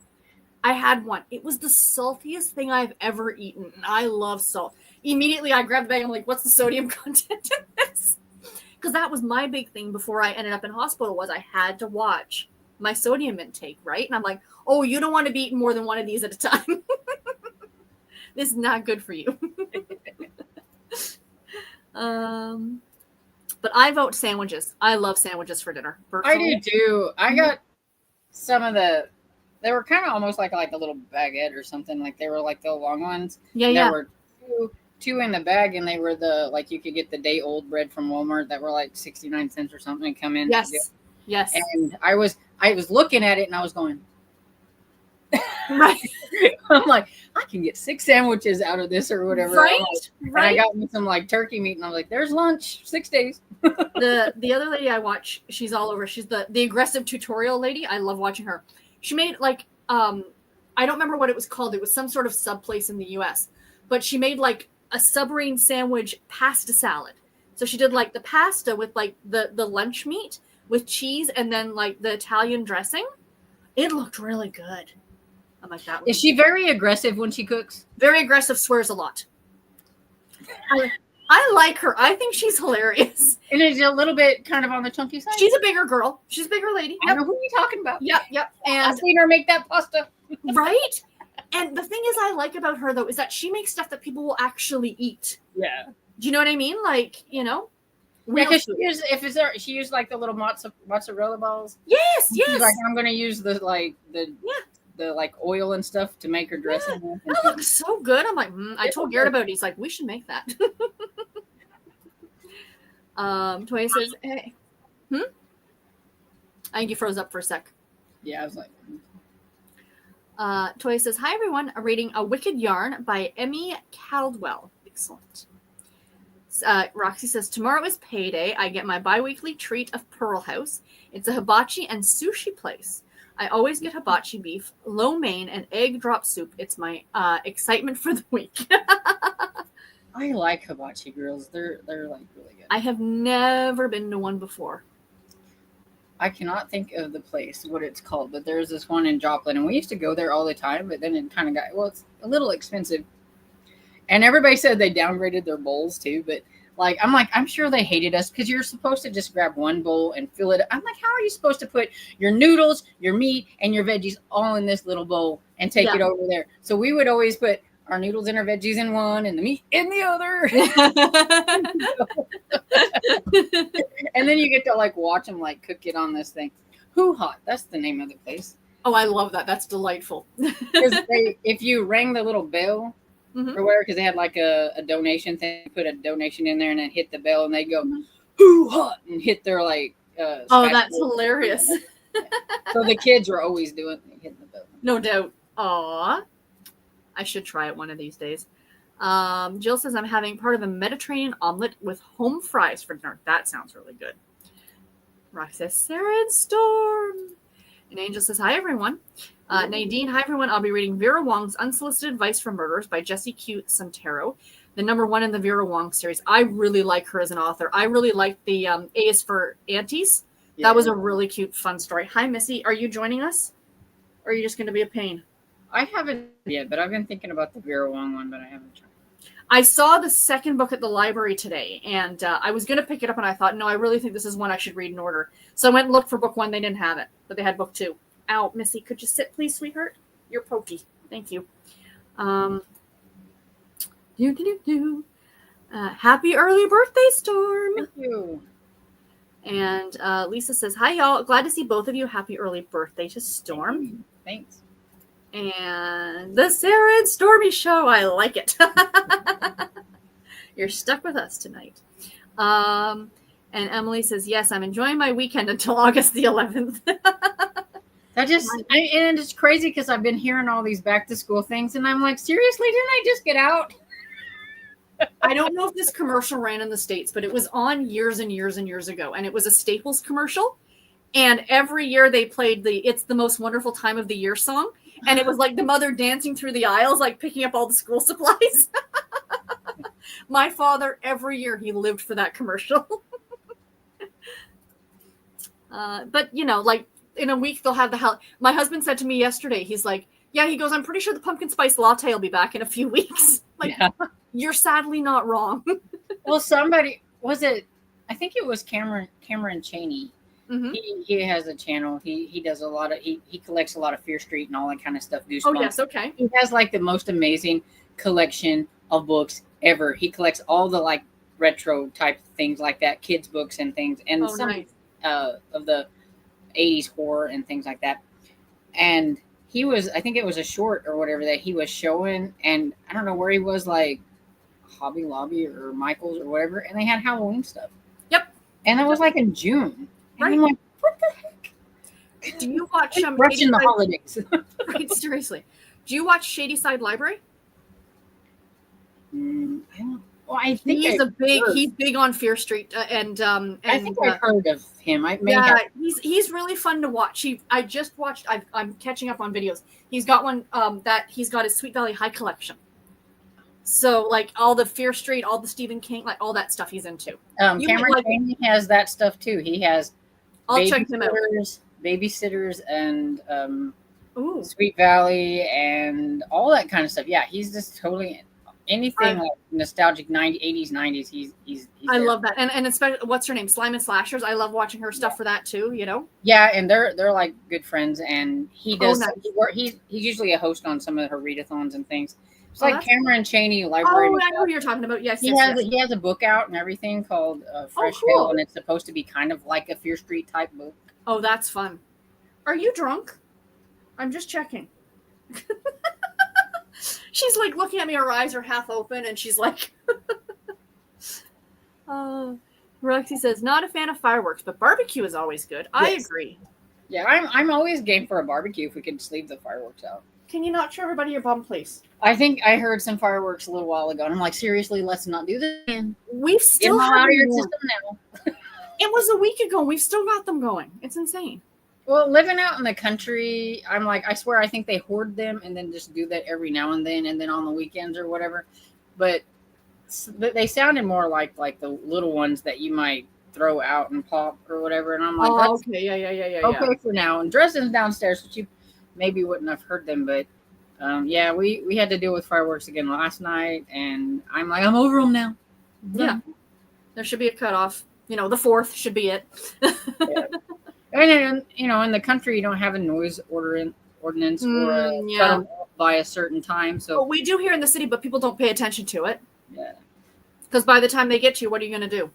I had one. It was the saltiest thing I've ever eaten. And I love salt. Immediately I grabbed the bag. I'm like, what's the sodium content in this? Because that was my big thing before I ended up in hospital was I had to watch my sodium intake, right? And I'm like, oh, you don't want to be eating more than one of these at a time. This is not good for you. But I vote sandwiches. I love sandwiches for dinner. Personally. I do too. I got some of they were kind of almost like a little baguette or something. Like they were like the long ones. Yeah, yeah. There were two in the bag, and they were you could get the day old bread from Walmart that were like 69 cents or something and come in. Yes. Yes. And I was looking at it and I was going, right. I'm like, I can get 6 sandwiches out of this or whatever. Right. And I got me some like turkey meat and I'm like, there's lunch, 6 days. The other lady I watch, she's all over. She's the aggressive tutorial lady. I love watching her. She made like, I don't remember what it was called. It was some sort of sub place in the US, but she made like a submarine sandwich pasta salad. So she did like the pasta with like the lunch meat with cheese and then like the Italian dressing. It looked really good. I'm like, that. Is she very aggressive when she cooks? Very aggressive, swears a lot. I like her. I think she's hilarious. And is a little bit kind of on the chunky side? She's a bigger girl. She's a bigger lady. I know who you're talking about. Yep. And I've seen her make that pasta. Right? And the thing is I like about her, though, is that she makes stuff that people will actually eat. Yeah. Do you know what I mean? Like, Yeah, because she used like the little mozzarella balls. Yes, She's yes. like, I'm gonna use the like oil and stuff to make her dressing. Yeah. That looks so good. I'm like, I told Garrett about it. He's like, we should make that. Toya says, hey. I think you froze up for a sec. Yeah, I was like. Toya says, hi everyone. I'm reading A Wicked Yarn by Emmy Caldwell. Excellent. Roxy says, tomorrow is payday. I get my bi-weekly treat of Pearl House. It's a hibachi and sushi place. I always get hibachi beef, lo mein, and egg drop soup. It's my excitement for the week. I like hibachi girls. They're like really good. I have never been to one before. I cannot think of the place, what it's called, but there's this one in Joplin, and we used to go there all the time, but then it kind of it's a little expensive. And everybody said they downgraded their bowls too, but I'm sure they hated us because you're supposed to just grab one bowl and fill it. I'm like, how are you supposed to put your noodles, your meat, and your veggies all in this little bowl and take it over there? So we would always put our noodles and our veggies in one and the meat in the other. And then you get to like watch them like cook it on this thing. Hoo Hot, that's the name of the place. Oh, I love that. That's delightful. If you rang the little bell or whatever, because they had like a donation thing, put a donation in there and then hit the bell and they go, Hoo Hot, and hit their like oh, that's hilarious. Yeah. So the kids were always hitting the bell. No doubt. Aw. I should try it one of these days. Jill says, I'm having part of a Mediterranean omelet with home fries for dinner. That sounds really good. Rock says, Sarah and Storm. And Angel says, hi, everyone. Nadine, hi, everyone. I'll be reading Vera Wong's Unsolicited Advice for Murderers by Jessie Q. Santero, the #1 in the Vera Wong series. I really like her as an author. I really like the A is for Aunties. Yeah. That was a really cute, fun story. Hi, Missy. Are you joining us? Or are you just going to be a pain? I haven't yet, but I've been thinking about the Vera Wong one, but I haven't tried. I saw the second book at the library today, and I was going to pick it up, and I thought, no, I really think this is one I should read in order. So I went and looked for book 1. They didn't have it, but they had book 2. Ow, Missy, could you sit, please, sweetheart? You're pokey. Thank you. Happy early birthday, Storm. Thank you. And Lisa says, hi, y'all. Glad to see both of you. Happy early birthday to Storm. Thanks. And the Sarah and Stormy show. I like it. You're stuck with us tonight. And Emily says, yes, I'm enjoying my weekend until August the 11th. And it's crazy because I've been hearing all these back to school things, and I'm like, seriously, didn't I just get out? I don't know if this commercial ran in the States, but it was on years and years and years ago. And it was a Staples commercial. And every year they played the It's the Most Wonderful Time of the Year song. And it was like the mother dancing through the aisles, like picking up all the school supplies. My father, every year, he lived for that commercial. But, like in a week, they'll have the My husband said to me yesterday, he's like, yeah, he goes, I'm pretty sure the pumpkin spice latte will be back in a few weeks. Like, yeah. You're sadly not wrong. Well, I think it was Cameron Chaney. Mm-hmm. He has a channel. He does a lot of he collects a lot of Fear Street and all that kind of stuff. Oh yes, okay. He has like the most amazing collection of books ever. He collects all the like retro type things like that, kids books and things, and some nice. Of the 80s horror and things like that. And I think it was a short or whatever that he was showing, and I don't know where he was, like Hobby Lobby or Michael's or whatever, and they had Halloween stuff. Yep. And that was like in June. Right. And I'm like, what the heck? Do you watch rushing the holidays? Right, seriously. Do you watch Shady Side Library? I think he's big on Fear Street, and I think I've heard of him. He's really fun to watch. I'm catching up on videos. He's got one that he's got his Sweet Valley High collection. So like all the Fear Street, all the Stephen King, like all that stuff he's into. Cameron Chaney has that stuff too. He has check him out. Babysitters and Sweet Valley and all that kind of stuff. Yeah, he's just totally anything like nostalgic 80s, 90s. He's I love that. And especially what's her name? Slime and Slashers. I love watching her stuff for that too, Yeah, and they're like good friends, and he does nice. He's usually a host on some of her readathons and things. It's like Cameron Chaney Library. Oh, I know who you're talking about. Yes, he has a book out and everything called Fresh Hill, and it's supposed to be kind of like a Fear Street type book. Oh, that's fun. Are you drunk? I'm just checking. She's like looking at me, her eyes are half open, and she's like, Roxy says, not a fan of fireworks, but barbecue is always good. Yes. I agree. Yeah, I'm always game for a barbecue if we can just leave the fireworks out. Can you not show everybody your bum, please? I think I heard some fireworks a little while ago, and I'm like, seriously, let's not do this again. We've still out of your system now. It was a week ago. We've still got them going. It's insane. Well, living out in the country, I'm like, I swear, I think they hoard them and then just do that every now and then on the weekends or whatever. But they sounded more like the little ones that you might throw out and pop or whatever. And I'm like, that's okay, yeah. Okay for now. And Dresden's downstairs, which you maybe wouldn't have heard them, but we had to deal with fireworks again last night, and I'm like, I'm over them now. Yeah, there should be a cutoff. The 4th should be it. Yeah. And then, in the country, you don't have a noise ordinance or cut them off by a certain time. So we do here in the city, but people don't pay attention to it. Yeah. Because by the time they get you, what are you going to do?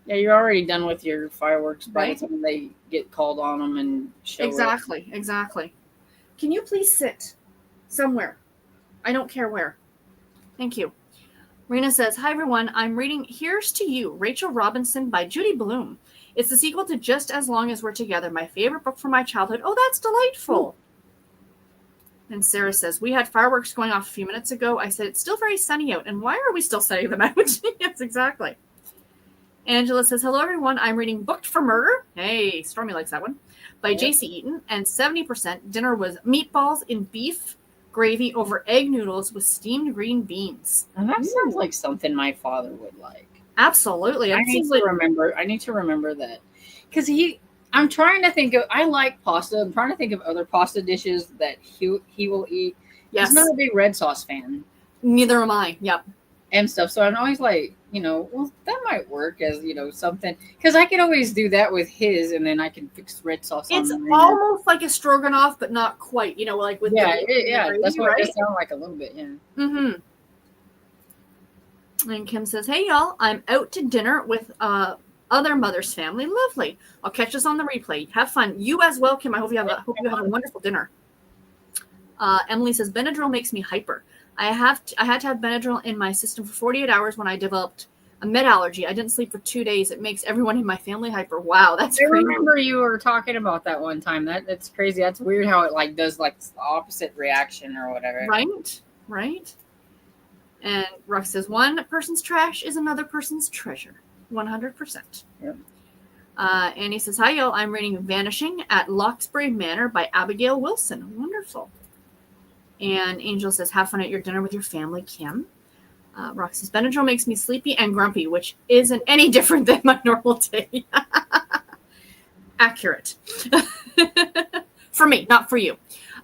Yeah, you're already done with your fireworks by the time they get called on them and show Exactly. Can you please sit somewhere? I don't care where. Thank you. Rena says, hi, everyone. I'm reading Here's to You, Rachel Robinson by Judy Blume. It's the sequel to Just As Long As We're Together, my favorite book from my childhood. Oh, that's delightful. Ooh. And Sarah says, we had fireworks going off a few minutes ago. I said, it's still very sunny out. And why are we still setting them out? Yes, exactly. Angela says, hello, everyone. I'm reading Booked for Murder. Hey, Stormy likes that one. By J.C. Eaton. And 70% dinner was meatballs in beef gravy over egg noodles with steamed green beans. And that sounds like something my father would like. Absolutely. I need to remember that. Because I'm trying to think of, I like pasta. I'm trying to think of other pasta dishes that he will eat. Yes. He's not a big red sauce fan. Neither am I. Yep. And stuff. So I'm always like, well, that might work as, something. Because I can always do that with his, and then I can fix red sauce on It's almost like a stroganoff, but not quite. Like with the gravy, that's what it sounds like a little bit, yeah. Mm-hmm. And Kim says, hey, y'all, I'm out to dinner with other mother's family. Lovely. I'll catch us on the replay. Have fun. You as well, Kim. I hope you have a wonderful dinner. Emily says, Benadryl makes me hyper. I had to have Benadryl in my system for 48 hours when I developed a med allergy. I didn't sleep for 2 days. It makes everyone in my family hyper. Wow, that's crazy. I remember you were talking about that one time. That's crazy. That's weird how it does the opposite reaction or whatever. Right. And Ruff says, one person's trash is another person's treasure. 100%. Yep. And he says, hi, y'all. I'm reading Vanishing at Loxbury Manor by Abigail Wilson. Wonderful. And Angel says, have fun at your dinner with your family, Kim. Rox says, Benadryl makes me sleepy and grumpy, which isn't any different than my normal day. Accurate. For me, not for you.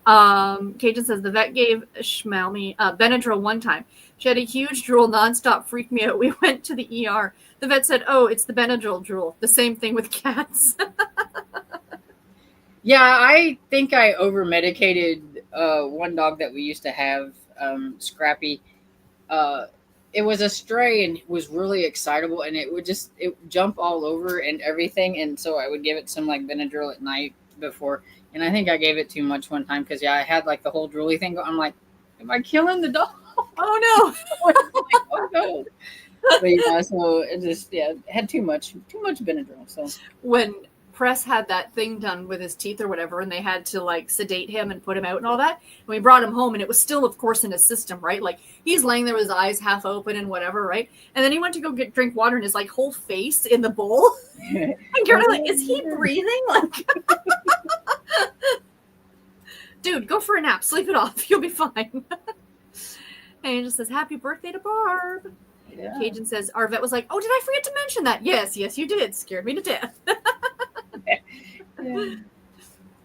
Cajun says, the vet gave Shmalmy Benadryl one time. She had a huge drool nonstop, freaked me out. We went to the ER. The vet said, oh, it's the Benadryl drool. The same thing with cats. Yeah, I think I over-medicated one dog that we used to have, Scrappy. It was a stray and was really excitable, and it would jump all over and everything. And so I would give it some Benadryl at night before. And I think I gave it too much one time because I had the whole drooly thing. I'm like, am I killing the dog? Oh no! Oh no! But so it just had too much Benadryl. So when Press had that thing done with his teeth or whatever, and they had to sedate him and put him out and all that, and we brought him home, and it was still, of course, in his system, right? He's laying there with his eyes half open and whatever, right? And then he went to go drink water, and his whole face in the bowl. And Caroline, is he breathing? Dude, go for a nap, sleep it off, you'll be fine. And he just says, happy birthday to Barb. Yeah. Cajun says, our vet was like, oh, did I forget to mention that? Yes, you did. Scared me to death. Yeah.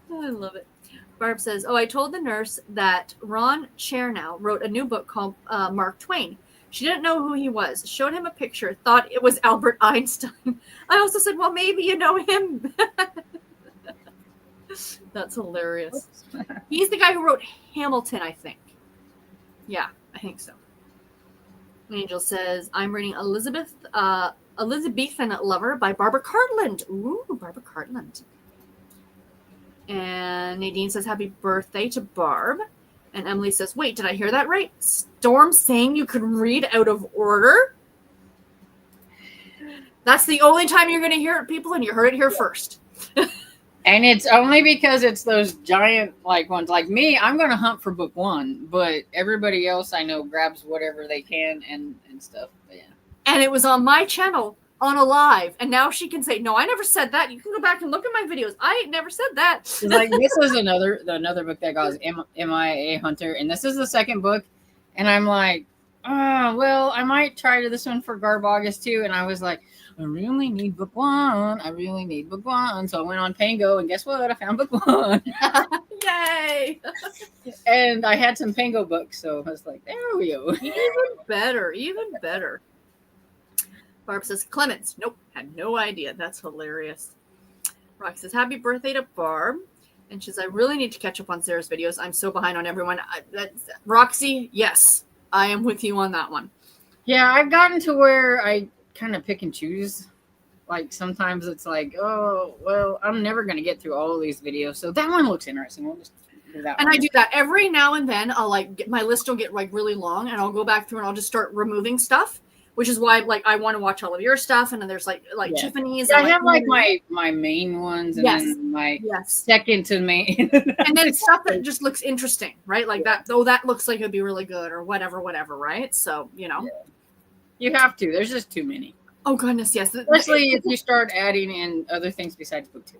Oh, I love it. Barb says, I told the nurse that Ron Chernow wrote a new book called Mark Twain. She didn't know who he was. Showed him a picture. Thought it was Albert Einstein. I also said, well, maybe you know him. That's hilarious. He's the guy who wrote Hamilton, I think. Yeah, I think so. Angel says, I'm reading Elizabethan Lover by Barbara Cartland. Ooh, Barbara Cartland. And Nadine says, happy birthday to Barb. And Emily says, wait, did I hear that right? Storm saying you could read out of order? That's the only time you're going to hear it, people, and you heard it here first. And it's only because it's those giant ones. Like me, I'm going to hunt for book 1, but everybody else I know grabs whatever they can and stuff. But yeah. And it was on my channel on a live, and now she can say, no, I never said that. You can go back and look at my videos. I never said that. Like, this is another book that goes MIA Hunter, and this is the second book, and I'm like, oh, well, I might try this one for Garb August too. And I was like, I really need book 1. So I went on Pango, and guess what? I found book 1. Yay! And I had some Pango books, so I was like, there we go. Even better. Barb says, Clements. Nope, had no idea. That's hilarious. Roxy says, happy birthday to Barb. And she says, I really need to catch up on Sarah's videos. I'm so behind on everyone. Roxy, yes, I am with you on that one. Yeah, I've gotten to where I kind of pick and choose. Like, sometimes it's like, oh, well, I'm never going to get through all of these videos. So that one looks interesting. We'll just do that. And I do that every now and then. I'll my list will get really long, and I'll go back through and I'll just start removing stuff. Which is why, I want to watch all of your stuff, and then there's Tiffany's. Yeah, I have my main ones, and then my second to main, and then stuff that just looks interesting, right? Like that. Oh, that looks like it'd be really good, or whatever, right? So you have to. There's just too many. Oh goodness, yes. Especially if you start adding in other things besides book 2.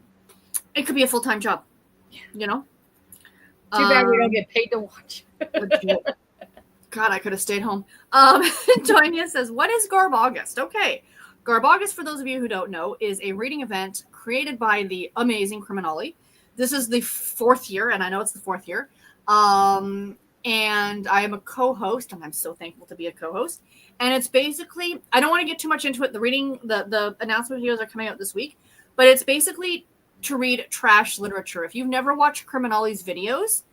It could be a full-time job. Too bad we don't get paid to watch. God, I could have stayed home. Tonya says, what is Garb August? Okay. Garb August, for those of you who don't know, is a reading event created by the amazing Criminali. This is the 4th year, and I know it's the 4th year. And I am a co-host, and I'm so thankful to be a co-host. And it's basically, I don't want to get too much into it. The announcement videos are coming out this week. But it's basically to read trash literature. If you've never watched Criminali's videos,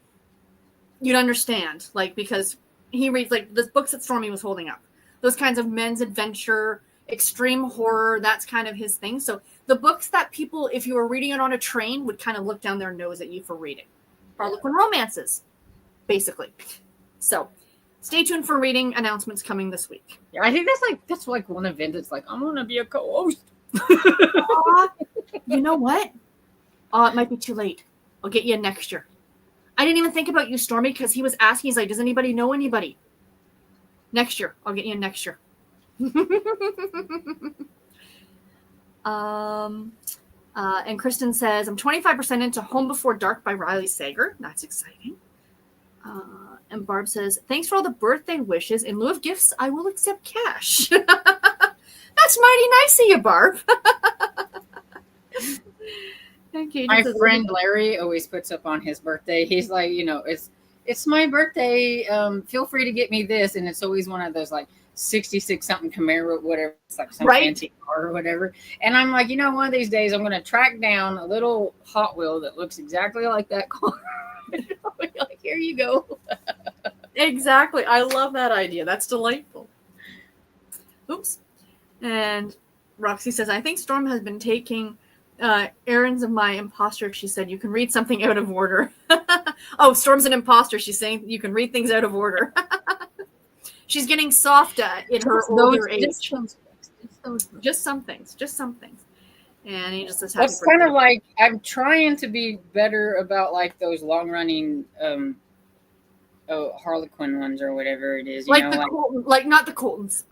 you'd understand. Because he reads the books that Stormy was holding up, those kinds of men's adventure, extreme horror. That's kind of his thing. So the books that people, if you were reading it on a train, would kind of look down their nose at you for reading. Harlequin romances, basically. So stay tuned for reading announcements coming this week. Yeah, I think that's one event. It's I'm going to be a co-host. You know what? It might be too late. I'll get you next year. I didn't even think about you, Stormy, because he was asking. He's like, does anybody know anybody? Next year. I'll get you in next year. And Kristen says, I'm 25% into Home Before Dark by Riley Sager. That's exciting. And Barb says, thanks for all the birthday wishes. In lieu of gifts, I will accept cash. That's mighty nice of you, Barb. My friend Larry always puts up on his birthday. He's like, it's my birthday. Feel free to get me this. And it's always one of those 66 something Camaro, whatever. It's some fancy car or whatever. And I'm like, one of these days I'm going to track down a little Hot Wheel that looks exactly like that car. Here you go. Exactly. I love that idea. That's delightful. Oops. And Roxy says, I think Storm has been taking errands of my imposter. She said, you can read something out of order. Oh, Storm's an imposter. She's saying you can read things out of order. She's getting soft in her older age. Just some things. And he just says, that's kind of I'm trying to be better about those long running Harlequin ones or whatever it is. Not the Coltons.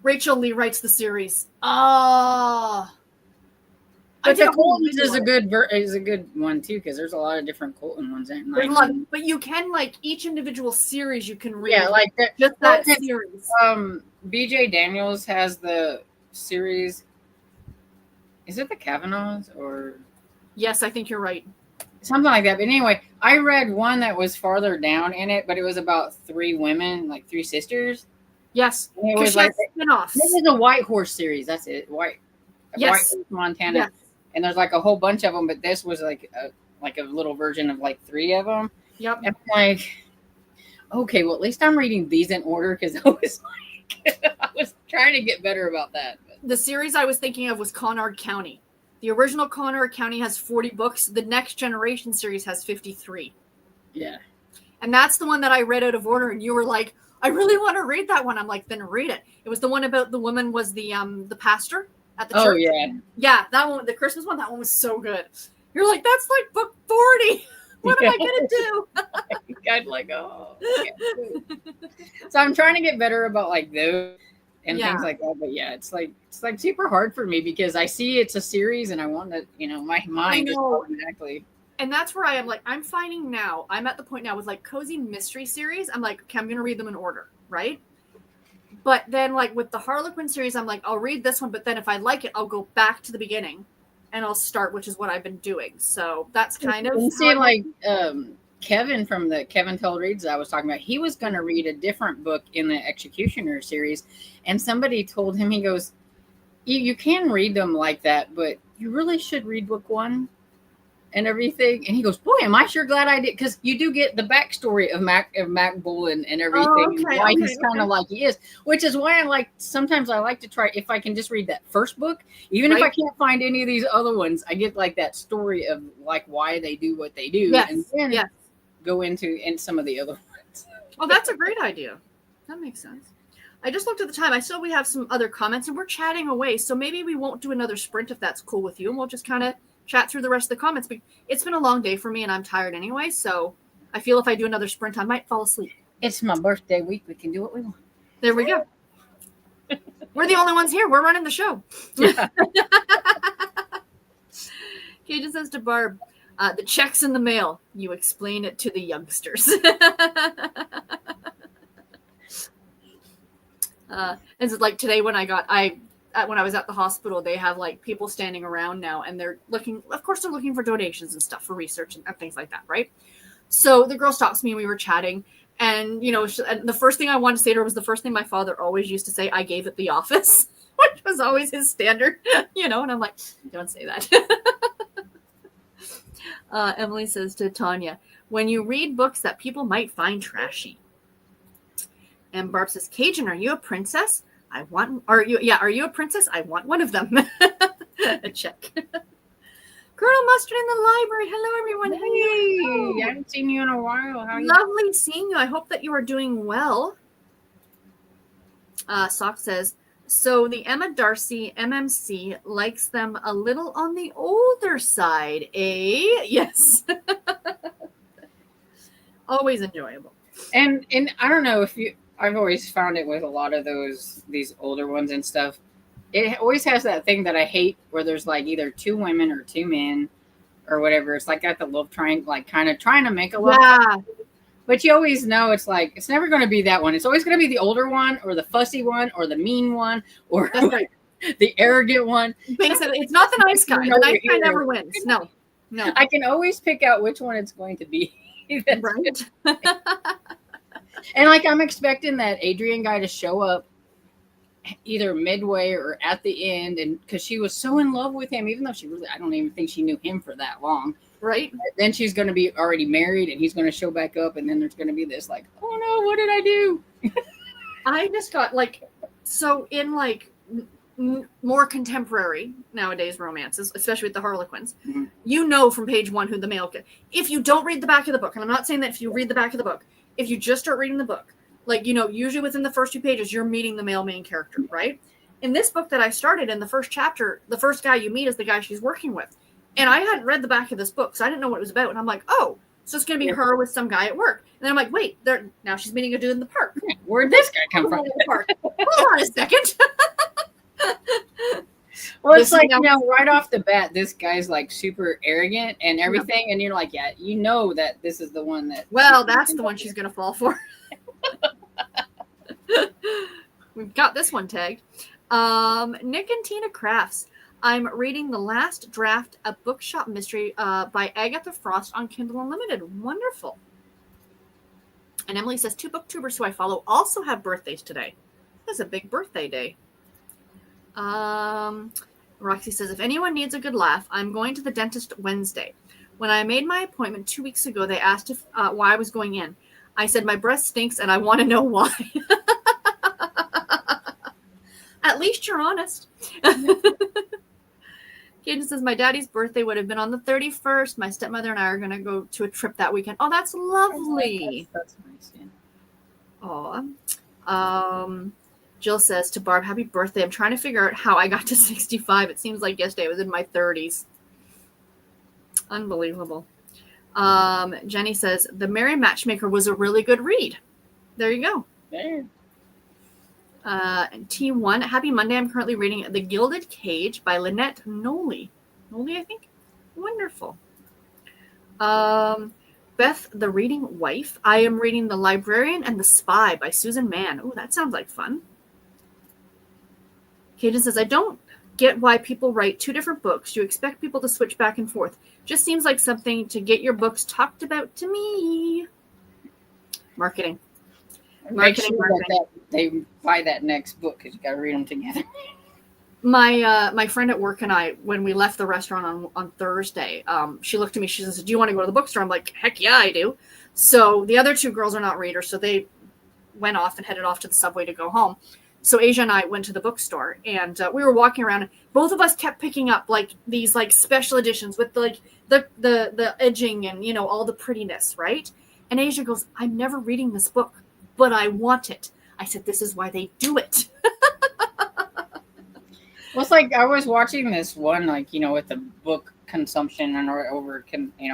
Rachel Lee writes the series. But the Coltons is a good one too, because there's a lot of different Colton ones. But you can each individual series you can read. Yeah, just that series. BJ Daniels has the series. Is it the Kavanaughs or? Yes, I think you're right. Something like that. But anyway, I read one that was farther down in it, but it was about 3 women, 3 sisters. Yes, and it was spin-offs. This is a White Horse series. That's it. White Horse, Montana. Yes. And there's a whole bunch of them, but this was a little version of 3 of them. Yep. And okay, well, at least I'm reading these in order because I was like, I was trying to get better about that. But. The series I was thinking of was Conard County. The original Conard County has 40 books. The Next Generation series has 53. Yeah. And that's the one that I read out of order. And you were like, I really want to read that one. I'm like, then read it. It was the one about the woman was the pastor at the church. Oh, yeah. Yeah, that one, the Christmas one, that one was so good. You're like, that's like book 40. What am I going to do? I'm like, oh. So I'm trying to get better about like those and things like that. But yeah, it's like super hard for me because I see it's a series and I want to, my mind just automatically. And that's where I am like, I'm finding now, I'm at the point now with like cozy mystery series. I'm like, okay, I'm going to read them in order, right? But then like with the Harlequin series, I'm like, I'll read this one. But then if I like it, I'll go back to the beginning and I'll start, which is what I've been doing. So that's kind of. You see, like Kevin from the Kevin Told Reads I was talking about, he was going to read a different book in the Executioner series. And somebody told him, he goes, you can read them like that, but you really should read book 1 and everything. And he goes, boy, am I sure glad I did. Because you do get the backstory of Mac Bullen and everything. And why he's kind of like he is. Which is why sometimes I like to try, if I can just read that first book, even if I can't find any of these other ones, I get like that story of like why they do what they do. Yes. And then go into some of the other ones. Oh, that's a great idea. That makes sense. I just looked at the time. I saw we have some other comments and we're chatting away. So maybe we won't do another sprint if that's cool with you. And we'll just kind of chat through the rest of the comments. But it's been a long day for me and I'm tired anyway. So I feel if I do another sprint, I might fall asleep. It's my birthday week. We can do what we want. There we go. We're the only ones here. We're running the show. Yeah. Cajun says to Barb, the check's in the mail. You explain it to the youngsters. And it's like today when when I was at the hospital, they have like people standing around now and they're looking, of course, they're looking for donations and stuff for research and things like that, right? So the girl stops me and we were chatting. And, and the first thing I wanted to say to her was the first thing my father always used to say, I gave at the office, which was always his standard, and I'm like, don't say that. Emily says to Tanya, when you read books that people might find trashy. And Barb says, Cajun, are you a princess? Are you a princess? I want one of them. A check. Colonel Mustard in the library. Hello, everyone. Hey, I haven't seen you in a while. How are you? Lovely seeing you. I hope that you are doing well. Sock says, so the Emma Darcy MMC likes them a little on the older side, eh? Yes. Always enjoyable. And I don't know if I've always found it with a lot of these older ones and stuff. It always has that thing that I hate where there's like either 2 women or 2 men or whatever. It's like got the love triangle, like kind of trying to make a love triangle. But you always know it's like, it's never going to be that one. It's always going to be the older one or the fussy one or the mean one or the arrogant one. It's not the nice guy. The nice guy never wins. No. I can always pick out which one it's going to be. Right. And like I'm expecting that Adrian guy to show up either midway or at the end, and because she was so in love with him, even though I don't even think she knew him for that long. Right. But then she's going to be already married, and he's going to show back up, and then there's going to be this like, oh no, what did I do? I just got so in more contemporary nowadays romances, especially with the Harlequins, from page 1 who the male kid. If you don't read the back of the book, and I'm not saying that if you read the back of the book, if you just start reading the book, usually within the first 2 pages, you're meeting the male main character, right? In this book that I started in the first chapter, the first guy you meet is the guy she's working with. And I hadn't read the back of this book, so I didn't know what it was about. And I'm like, oh, so it's going to be her with some guy at work. And then I'm like, wait, now she's meeting a dude in the park. Where'd this guy come from? Hold on a second. Well, it's like, right off the bat, this guy's like super arrogant and everything. And you're like, yeah, that this is the one that. Well, that's the one she's going to fall for. We've got this one tagged. Nick and Tina Crafts. I'm reading the last draft, A Bookshop Mystery by Agatha Frost on Kindle Unlimited. Wonderful. And Emily says 2 booktubers who I follow also have birthdays today. That's a big birthday day. Roxy says, if anyone needs a good laugh, I'm going to the dentist Wednesday. When I made my appointment 2 weeks ago, they asked why I was going in. I said, my breath stinks and I want to know why. At least you're honest. Kaden says, my daddy's birthday would have been on the 31st. My stepmother and I are going to go to a trip that weekend. Oh, that's lovely. That's nice, yeah. Aw. Jill says to Barb, happy birthday. I'm trying to figure out how I got to 65. It seems like yesterday I was in my 30s. Unbelievable. Jenny says, The Merry Matchmaker was a really good read. There you go. There. And T1, happy Monday. I'm currently reading The Gilded Cage by Lynette Noli. Noli, I think? Wonderful. Beth, the reading wife. I am reading The Librarian and the Spy by Susan Mann. Oh, that sounds like fun. Kaden says, I don't get why people write two different books. You expect people to switch back and forth. Just seems like something to get your books talked about to me. Marketing. Make sure that they buy that next book because you got to read them together. My friend at work and I, when we left the restaurant on Thursday, she looked at me. She says, do you want to go to the bookstore? I'm like, heck yeah, I do. So the other two girls are not readers, so they went off and headed off to the subway to go home. So Asia and I went to the bookstore, and we were walking around. And both of us kept picking up like these like special editions with like the edging and all the prettiness, right? And Asia goes, I'm never reading this book, but I want it. I said, this is why they do it. Well, it's like I was watching this one, like, with the book consumption and over,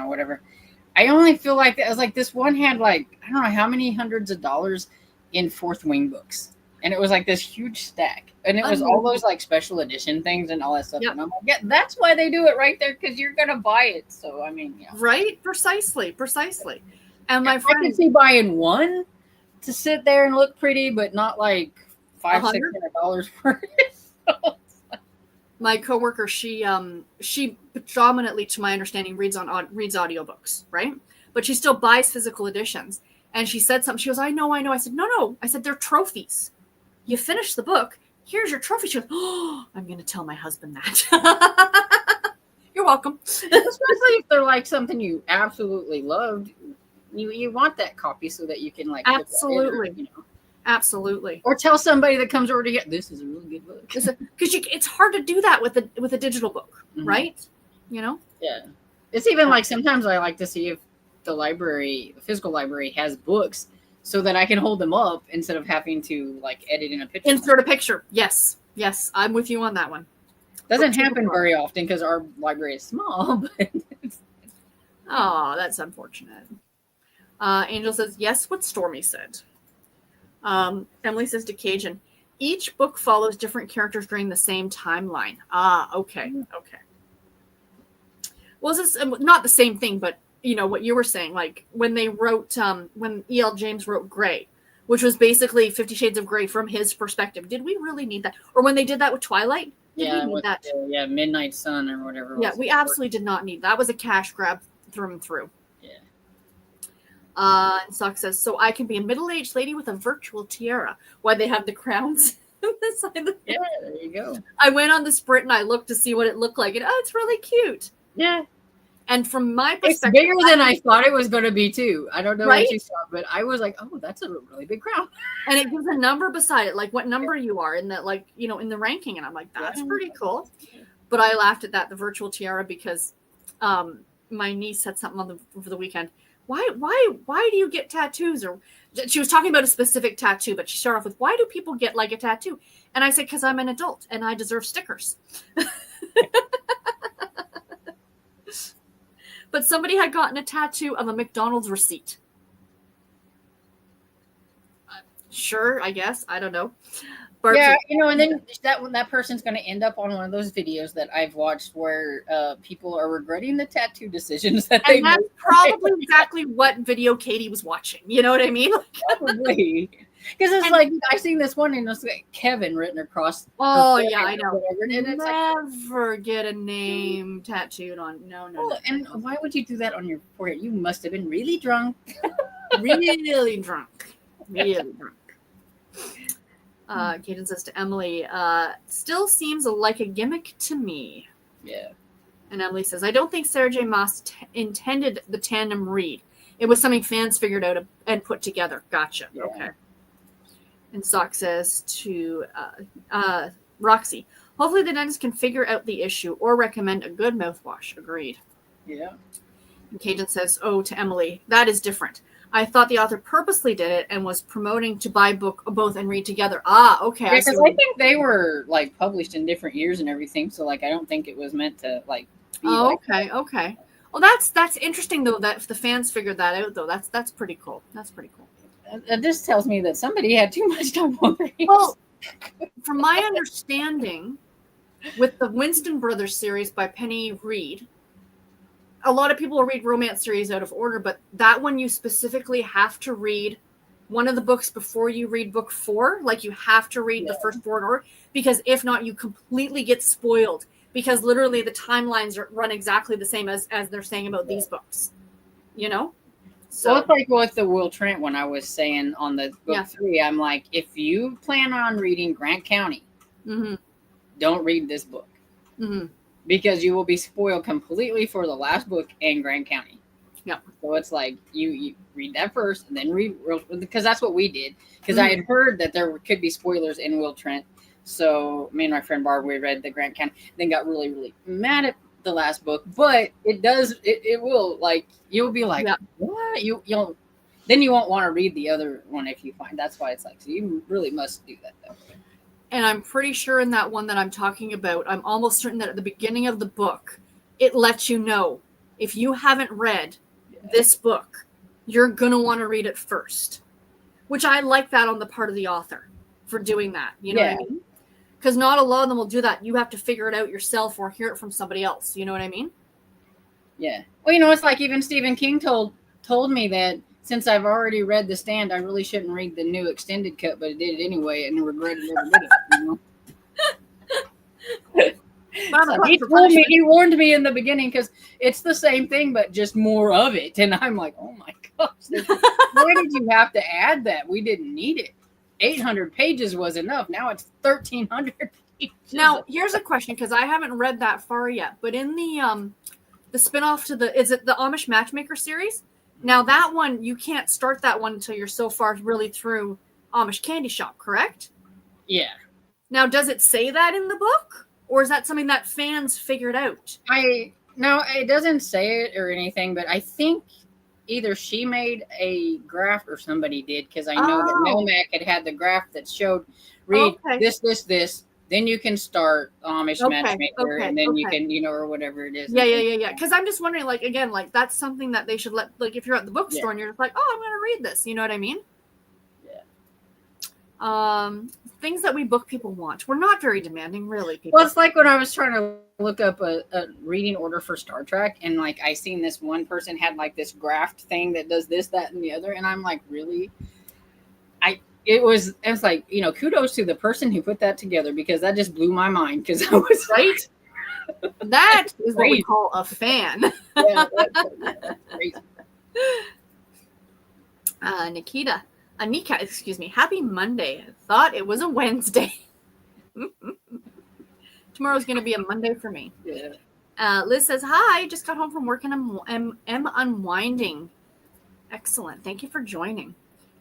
whatever. I only feel like it was like this one had like, I don't know how many hundreds of dollars in Fourth Wing books. And it was like this huge stack. And it was all those like special edition things and all that stuff. Yep. And I'm like, yeah, that's why they do it right there, because you're going to buy it. So, I mean, yeah. Right? Precisely. And my friend, I can see buying one to sit there and look pretty, but not like $500-$600 worth. My coworker, she predominantly, to my understanding, reads audiobooks, right? But she still buys physical editions. And she said something. She goes, I know. I said, no. I said, they're trophies. You finish the book. Here's your trophy. She goes, oh, I'm going to tell my husband that. You're welcome. Especially if they're like something you absolutely loved. You want that copy so that you can like absolutely. Absolutely. Or tell somebody that comes over to get, this is a really good book. Because it's hard to do that with a digital book, right? Yeah. It's even like sometimes I like to see if the physical library has books so that I can hold them up instead of having to like edit in a picture. Insert a picture. Yes. I'm with you on that one. Doesn't happen very often because our library is small. But oh, that's unfortunate. Angel says, yes, what Stormy said. Emily says to Cajun, each book follows different characters during the same timeline. Okay. Well, this is not the same thing, but what you were saying, like when they wrote, when E.L. James wrote Grey, which was basically 50 Shades of Grey from his perspective. Did we really need that? Or when they did that with Twilight? Did we need that? Midnight Sun or whatever. Yeah, we absolutely did not need that. That was a cash grab through and through. And Sock says, so I can be a middle-aged lady with a virtual tiara. Why they have the crowns? Yeah, there you go. I went on the Sprint and I looked to see what it looked like. And it's really cute. Yeah. And from my perspective, it's bigger than I thought it was going to be too. I don't know what you saw, but I was like, oh, that's a really big crown. And it gives a number beside it, like what number you are in that, like, in the ranking. And I'm like, that's pretty cool. But I laughed at that, the virtual tiara, because my niece said something over the weekend. Why do you get tattoos? Or she was talking about a specific tattoo, but she started off with, why do people get like a tattoo? And I said, because I'm an adult and I deserve stickers. But somebody had gotten a tattoo of a McDonald's receipt. Sure, I guess. I don't know. Yeah, and then that person's going to end up on one of those videos that I've watched where people are regretting the tattoo decisions that they made. And that's probably exactly what video Katie was watching. You know what I mean? Probably. Because it's like, I seen this one and it's like Kevin written across. Oh, yeah, I know. Never get a name tattooed on. No. And why would you do that on your forehead? You must have been really drunk. Really drunk. Kaden says to Emily, still seems like a gimmick to me. Yeah. And Emily says, I don't think Sarah J. Maas intended the tandem read. It was something fans figured out and put together. Gotcha. Yeah. Okay. And Sock says to Roxy, hopefully the dentist can figure out the issue or recommend a good mouthwash. Agreed. Yeah. And Cajun says, oh, to Emily, that is different. I thought the author purposely did it and was promoting to buy both and read together. Ah, okay. Yeah, because I think they were like published in different years and everything. So like, I don't think it was meant to like. Be okay. Okay. Well, that's interesting though. That if the fans figured that out though, that's pretty cool. That's pretty cool. This tells me that somebody had too much time on their hands. Well, from my understanding, with the Winston Brothers series by Penny Reed, a lot of people read romance series out of order, but that one you specifically have to read one of the books before you read book 4. Like you have to read the first 4 in order, because if not, you completely get spoiled. Because literally the timelines run exactly the same as they're saying about these books, you know? So it's like with the Will Trent one I was saying on the book 3, I'm like, if you plan on reading Grant County, don't read this book. Because you will be spoiled completely for the last book and Grant County. Yeah. So it's like you read that first and then read, because that's what we did. Because I had heard that there could be spoilers in Will Trent. So me and my friend Barb, we read the Grant County, then got really, really mad at the last book. But it will, like, you'll be like, what? You'll then you won't want to read the other one if you find. That's why it's like, so you really must do that though. And I'm pretty sure in that one that I'm talking about, I'm almost certain that at the beginning of the book, it lets you know if you haven't read this book, you're going to want to read it first. Which I like that on the part of the author for doing that. You know what I mean? Because not a lot of them will do that. You have to figure it out yourself or hear it from somebody else. You know what I mean? Yeah. Well, you know, it's like even Stephen King told me that since I've already read The Stand, I really shouldn't read the new extended cut, but I did it anyway and regretted every bit of it, you know? So he warned me in the beginning because it's the same thing, but just more of it. And I'm like, oh my gosh, why did you have to add that? We didn't need it. 800 pages was enough. Now it's 1,300 pages. Now, here's a question, because I haven't read that far yet, but in the spinoff to is it the Amish Matchmaker series? Now that one, you can't start that one until you're so far really through Amish Candy Shop, correct? Yeah. Now, does it say that in the book? Or is that something that fans figured out? No, it doesn't say it or anything, but I think either she made a graph or somebody did, because I know that Melmac had the graph that showed read this, then you can start Amish Matchmaker, and then you can, you know, or whatever it is. Yeah. Because I'm just wondering, like, again, like, that's something that they should let, like, if you're at the bookstore and you're just like, oh, I'm going to read this. You know what I mean? Yeah. Things that we book people want. We're not very demanding, really. People. Well, it's like when I was trying to look up a reading order for Star Trek, and like I seen this one person had like this graphed thing that does this, that, and the other, and I'm like, really? It was like, you know, kudos to the person who put that together, because that just blew my mind, because I was right. That is what we call a fan. That's crazy. Anika, excuse me. Happy Monday. I thought it was a Wednesday. Tomorrow's going to be a Monday for me. Yeah. Liz says, hi, just got home from work and I'm unwinding. Excellent. Thank you for joining.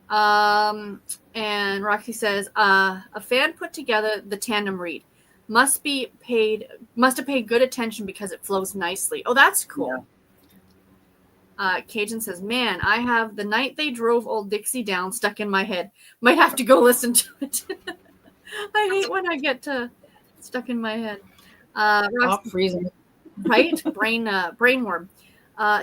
And Roxy says, a fan put together the tandem read. Must have paid good attention because it flows nicely. Oh, that's cool. Yeah. Cajun says, man, I have The Night They Drove Old Dixie Down stuck in my head. Might have to go listen to it. I hate when I get stuck in my head. Roxy, freezing. Right? Brainworm.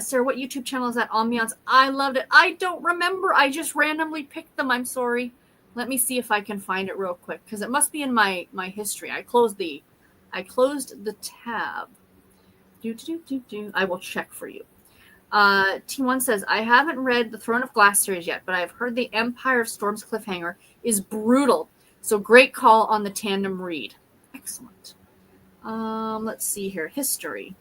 Sarah, what YouTube channel is that? Ambiance. I loved it. I don't remember. I just randomly picked them. I'm sorry. Let me see if I can find it real quick, because it must be in my history. I closed the tab. I will check for you. T1 says, I haven't read the Throne of Glass series yet, but I've heard the Empire of Storm's cliffhanger is brutal. So great call on the tandem read. Excellent. Let's see here. History.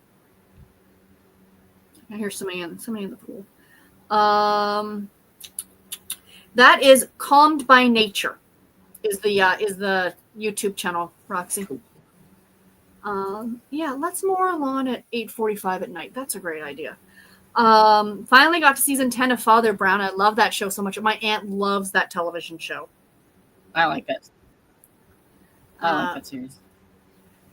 I hear somebody in the pool. That is Calmed by Nature. Is the YouTube channel, Roxy. Yeah, let's mow our lawn at 8:45 at night. That's a great idea. Finally got to season 10 of Father Brown. I love that show so much. My aunt loves that television show. I like that. I like that series.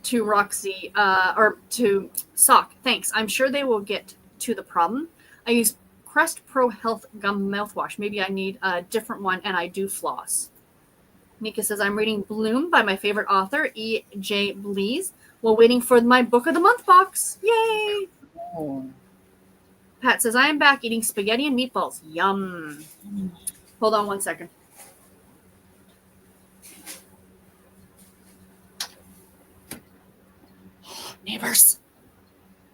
To Roxy, or to Sock, thanks. I'm sure they will get to the problem. I use Crest Pro Health Gum Mouthwash. Maybe I need a different one, and I do floss. Nika says, I'm reading Bloom by my favorite author, E.J. Blease, while waiting for my Book of the Month box. Yay! Oh. Pat says, I am back eating spaghetti and meatballs. Yum. Hold on 1 second. Neighbors.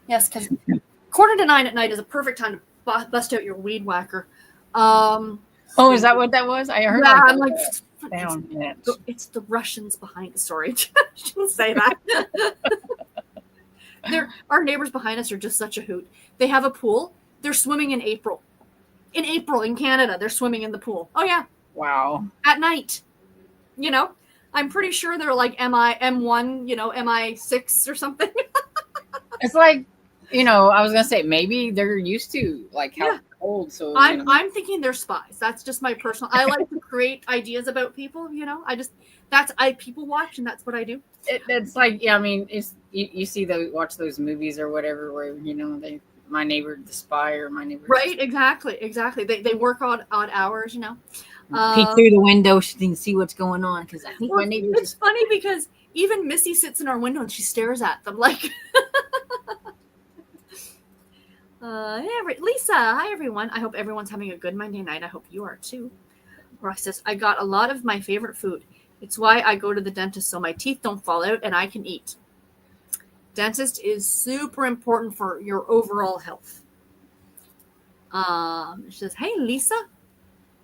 Yes, because 8:45 at night is a perfect time to bust out your weed whacker. Oh, is that what that was? I heard. Yeah, I'm like, it's the Russians behind the story. I shouldn't say that. Our neighbors behind us are just such a hoot. They have a pool. They're swimming in April. In April in Canada, they're swimming in the pool. Oh yeah. Wow. At night. You know, I'm pretty sure they're like M1, MI6 or something. It's like, I was gonna say maybe they're used to like how cold. So I'm thinking they're spies. That's just my personal. I like to create ideas about people. I people watch, and that's what I do. It's like, yeah, I mean, it's you see watch those movies or whatever where my neighbor the spy or my neighbor. Right, exactly. They work odd hours, Peek through the window and see what's going on because I think my neighbor. It's funny because even Missy sits in our window and she stares at them like. Hey, Lisa, hi everyone. I hope everyone's having a good Monday night. I hope you are too. Ross says, I got a lot of my favorite food. It's why I go to the dentist so my teeth don't fall out and I can eat. Dentist is super important for your overall health. She says, hey, Lisa.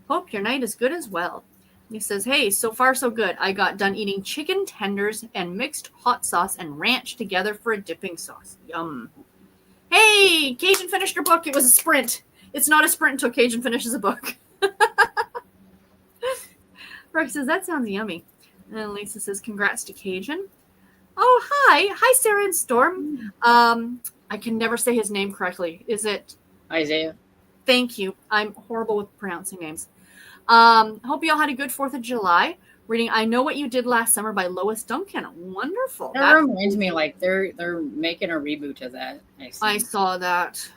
Hope your night is good as well. He says, hey, so far so good. I got done eating chicken tenders and mixed hot sauce and ranch together for a dipping sauce. Yum. Hey, Cajun finished her book. It was a sprint. It's not a sprint until Cajun finishes a book. Rex says, that sounds yummy. And Lisa says, congrats to Cajun. Oh, hi. Hi, Sarah and Storm. I can never say his name correctly. Is it? Isaiah. Thank you. I'm horrible with pronouncing names. Hope you all had a good 4th of July. Reading I Know What You Did Last Summer by Lois Duncan. Wonderful. That reminds me, like they're making a reboot of that. I saw that.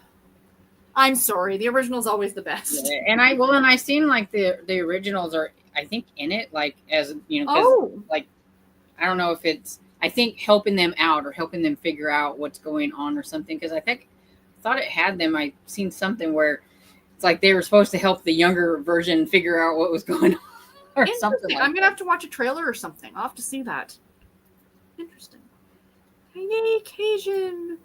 I'm sorry. The original is always the best. Yeah, and I seen like the originals are, I think, in it, like as like I don't know if it's, I think helping them out or helping them figure out what's going on or something, because I thought it had them. I seen something where it's like they were supposed to help the younger version figure out what was going on. Or something like I'm going to have to watch a trailer or something. I'll have to see that. Interesting. Yay, Cajun.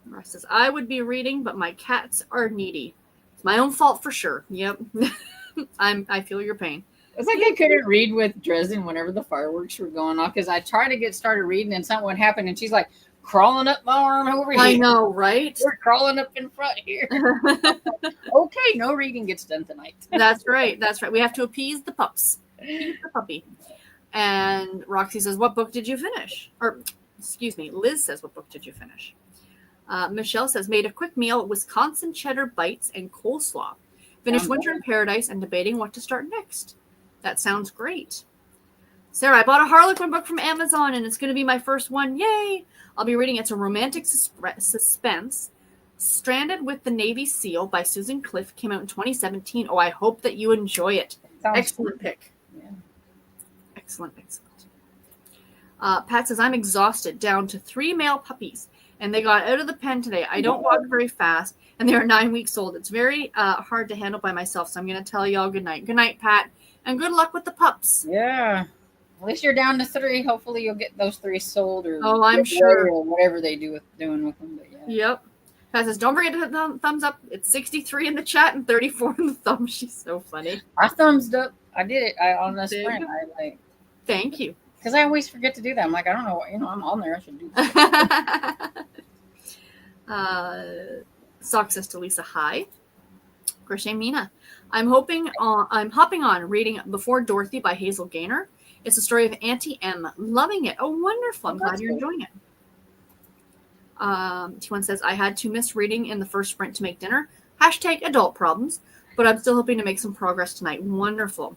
Russ says, I would be reading, but my cats are needy. It's my own fault for sure. Yep. I feel your pain. It's like I couldn't read with Dresden whenever the fireworks were going off because I tried to get started reading and something would happen and she's like crawling up my arm over here. I know, right? We're crawling up in front here. Okay, no reading gets done tonight. That's right. We have to appease the pups. Appease the puppy. And Roxy says, what book did you finish? Or, excuse me, Liz says, what book did you finish? Michelle says, made a quick meal, Wisconsin cheddar bites and coleslaw. Finished Winter in Paradise and debating what to start next. That sounds great. Sarah, I bought a Harlequin book from Amazon and it's going to be my first one. Yay! I'll be reading It's a Romantic Suspense. Stranded with the Navy SEAL by Susan Cliff came out in 2017. Oh, I hope that you enjoy it. Excellent pick. Yeah. Excellent. Pat says, I'm exhausted, down to 3 male puppies, and they got out of the pen today. I don't walk very fast, and they are 9 weeks old. It's very hard to handle by myself, so I'm going to tell y'all good night. Good night, Pat, and good luck with the pups. Yeah. At least you're down to 3. Hopefully you'll get those 3 sold or I'm sure. Or whatever they doing with them. But yeah. Yep. Pat says, don't forget to hit the thumbs up. It's 63 in the chat and 34 in the thumb. She's so funny. I thumbs up. I did it on the sprint. Thank you. Because I always forget to do that. I'm like, I don't know. I'm on there. I should do that. Sock says to Lisa, hi. Crochet Mina. I'm hopping on reading Before Dorothy by Hazel Gaynor. It's a story of Auntie M. Loving it. Oh, wonderful. I'm glad you're enjoying it. T1 says, I had to miss reading in the first sprint to make dinner. Hashtag adult problems. But I'm still hoping to make some progress tonight. Wonderful.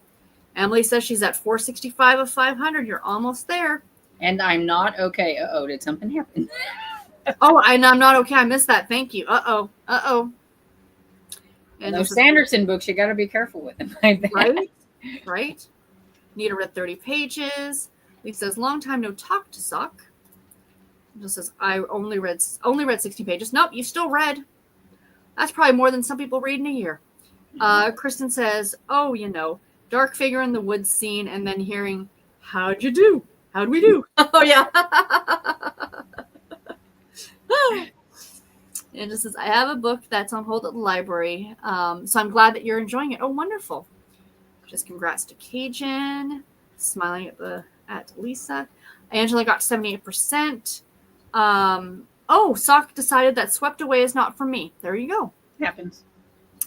Emily says she's at 465 of 500. You're almost there. And I'm not okay. Uh-oh, did something happen? Oh, and I'm not okay. I missed that. Thank you. Uh-oh. And those Sanderson books, you got to be careful with them. Right. Nita read 30 pages. Lisa says, long time no talk to Sock. Just says, I only read 60 pages. Nope, you still read. That's probably more than some people read in a year. Kristen says, oh, dark figure in the woods scene, and then hearing, how'd you do? How'd we do? Oh, yeah. And it says, I have a book that's on hold at the library, so I'm glad that you're enjoying it. Oh, wonderful. Just congrats to Cajun. Smiling at Lisa. Angela got 78%. Sock decided that Swept Away is not for me. There you go. It happens.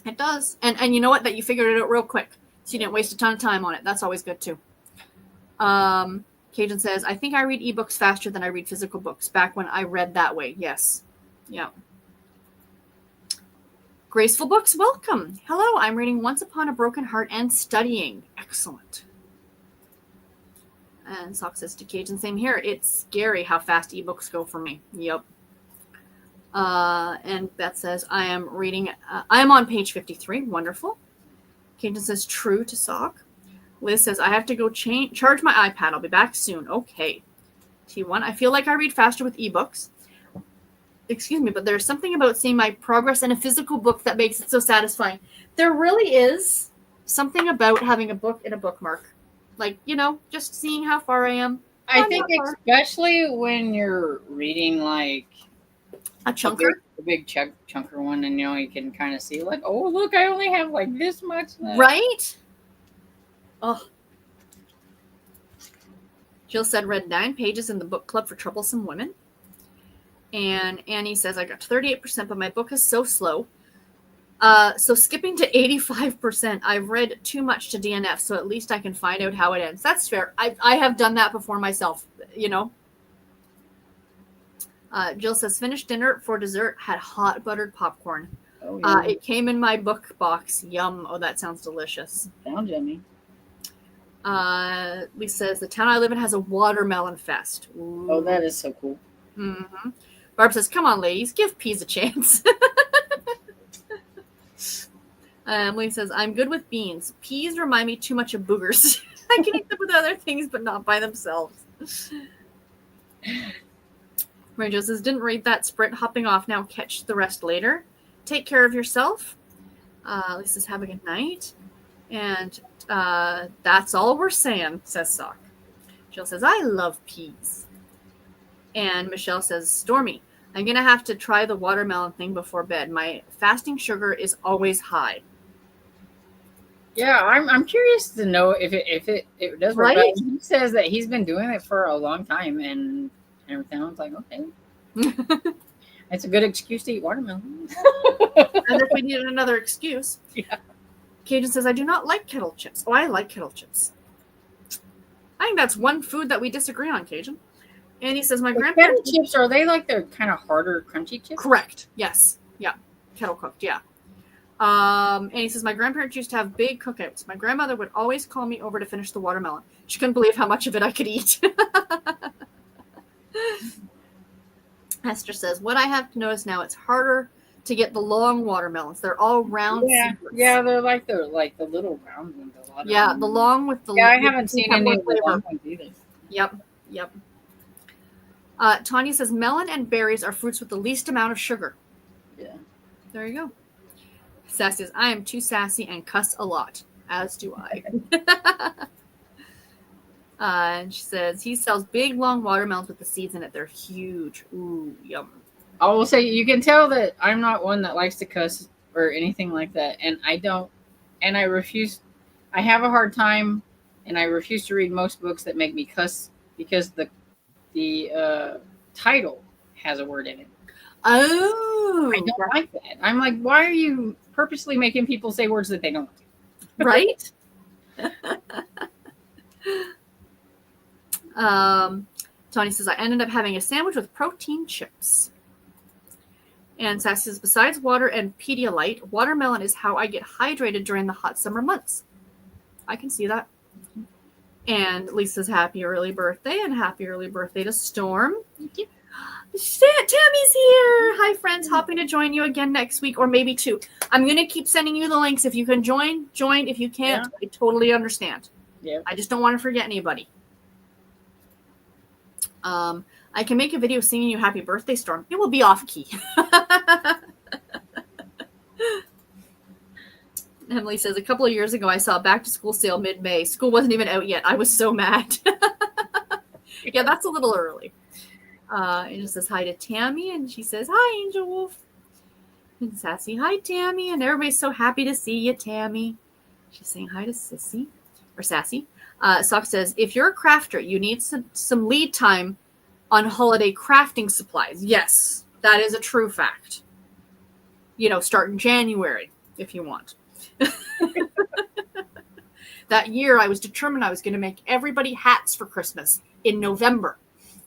It does. And you know what? That you figured it out real quick. So you didn't waste a ton of time on it. That's always good too. Cajun says, I think I read ebooks faster than I read physical books. Back when I read that way. Yes. Yeah. Graceful Books, welcome. Hello, I'm reading Once Upon a Broken Heart and studying. Excellent. And Sock says to Cajun, same here. It's scary how fast ebooks go for me. Yep. And Beth says, I am on page 53. Wonderful. Cajun says, true to Sock. Liz says, I have to go charge my iPad. I'll be back soon. Okay. T1, I feel like I read faster with ebooks. Excuse me, but there's something about seeing my progress in a physical book that makes it so satisfying. There really is something about having a book in a bookmark. Like, just seeing how far I am. I think especially when you're reading like a chunker, a big chunker one, and you can kind of see like, oh, look, I only have like this much left. Right? Oh. Jill said read 9 pages in the book club for troublesome women. And Annie says, I got 38%, but my book is so slow. So skipping to 85%, I've read too much to DNF, so at least I can find out how it ends. That's fair. I have done that before myself, Jill says, finished dinner for dessert, had hot buttered popcorn. Oh, yeah. It came in my book box. Yum. Oh, that sounds delicious. Sounds yummy. Lisa says, the town I live in has a watermelon fest. Ooh. Oh, that is so cool. Mm-hmm. Barb says, come on, ladies, give peas a chance. Emily says, I'm good with beans. Peas remind me too much of boogers. I can eat them with other things, but not by themselves. Mary Jo says, didn't read that sprint, hopping off now, catch the rest later. Take care of yourself. Lisa says, have a good night. And that's all we're saying, says Sock. Jill says, I love peas. And Michelle says, Stormy, I'm going to have to try the watermelon thing before bed. My fasting sugar is always high. Yeah, I'm curious to know if it does work. Right? He says that he's been doing it for a long time, and everything. I was like, okay. It's a good excuse to eat watermelon. And if we needed another excuse. Yeah. Cajun says, I do not like kettle chips. Oh, I like kettle chips. I think that's one food that we disagree on, Cajun. And he says, my grandparents... Kettle chips, are they like the kind of harder, crunchy chips? Correct. Yes. Yeah. Kettle cooked. Yeah. And he says, my grandparents used to have big cookouts. My grandmother would always call me over to finish the watermelon. She couldn't believe how much of it I could eat. Esther says, what I have to notice now, it's harder to get the long watermelons. They're all round. Yeah, seeds. yeah, they're like the little round ones. Yeah, the long with the. Yeah, I haven't seen any of the long ones either. Yep. Tanya says melon and berries are fruits with the least amount of sugar. Yeah. There you go. Sassy says, I am too sassy and cuss a lot, as do I. And she says, he sells big, long watermelons with the seeds in it. They're huge. Ooh, yum. I will say, you can tell that I'm not one that likes to cuss or anything like that. And I don't, and I refuse. I have a hard time, and I refuse to read most books that make me cuss because the title has a word in it. Oh. I don't like that. I'm like, why are you purposely making people say words that they don't? Right? Tony says, I ended up having a sandwich with protein chips. And Sassy says, besides water and Pedialyte, watermelon is how I get hydrated during the hot summer months. I can see that. And Lisa's happy early birthday, and happy early birthday to Storm. Thank you. Tammy's here. Hi, friends. Hoping to join you again next week, or maybe 2. I'm going to keep sending you the links. If you can join. If you can't, I totally understand. Yeah. I just don't want to forget anybody. I can make a video singing you happy birthday, Storm. It will be off key. Emily says, a couple of years ago, I saw a back-to-school sale mid-May. School wasn't even out yet. I was so mad. Yeah, that's a little early. Angel says hi to Tammy, and she says, hi, Angel Wolf. And Sassy, hi, Tammy. And everybody's so happy to see you, Tammy. She's saying hi to Sissy, or Sassy. Sock says, if you're a crafter, you need some lead time on holiday crafting supplies. Yes, that is a true fact. Start in January if you want. That year, I was determined I was going to make everybody hats for Christmas in November.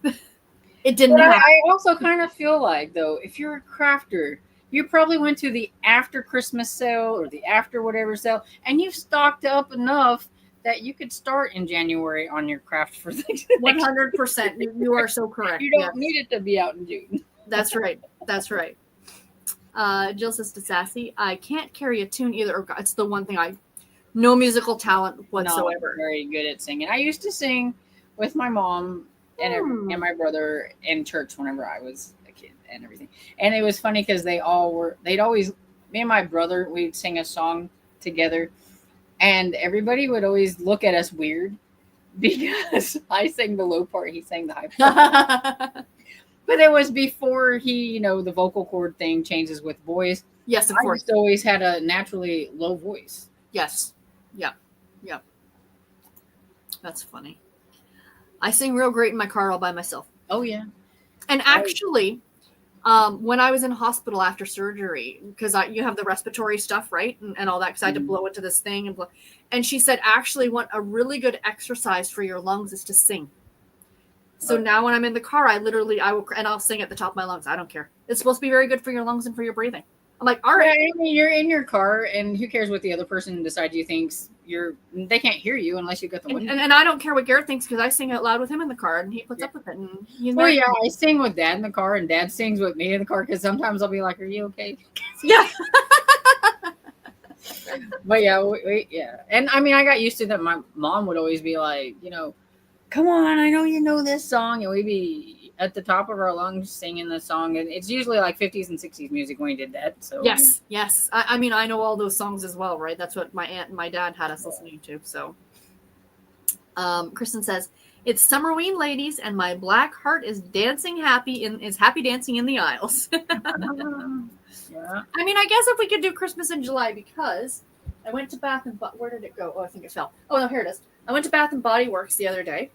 It didn't happen. I also kind of feel like, though, if you're a crafter, you probably went to the after Christmas sale or the after whatever sale, and you've stocked up enough that you could start in January on your craft for things. 100%. You are so correct. You don't need it to be out in June. That's right. Jill says to Sassy, I can't carry a tune either. It's the one thing no musical talent whatsoever. I'm very good at singing. I used to sing with my mom and my brother in church whenever I was a kid and everything. And it was funny because me and my brother, we'd sing a song together, and everybody would always look at us weird because I sang the low part, he sang the high part. But it was before the vocal cord thing changes with boys. Yes, of course. I just always had a naturally low voice. Yes. Yep. That's funny. I sing real great in my car all by myself. Oh, yeah. And actually, when I was in hospital after surgery, because you have the respiratory stuff, right? And all that, because I had to blow into this thing. And she said, actually, a really good exercise for your lungs is to sing. So now when I'm in the car, I'll sing at the top of my lungs. I don't care. It's supposed to be very good for your lungs and for your breathing. I'm like, all right. Yeah, I mean, you're in your car, and who cares what the other person decides you thinks they can't hear you unless you got the window. And I don't care what Garrett thinks because I sing out loud with him in the car, and he puts up with it. And I sing with Dad in the car, and Dad sings with me in the car because sometimes I'll be like, "Are you okay?" Yeah. But yeah. And I mean, I got used to that. My mom would always be like, come on, I know you know this song. And we'd be at the top of our lungs singing the song. And it's usually like 50s and 60s music when we did that. So Yes. I mean, I know all those songs as well, right? That's what my aunt and my dad had us listening to. So Kristen says, it's Summerween, ladies, and my black heart is happy dancing in the aisles. Yeah. I mean, I guess if we could do Christmas in July, because I went to Bath and Body. Where did it go? Oh, I think it fell. Oh, no, here it is. I went to Bath and Body Works the other day,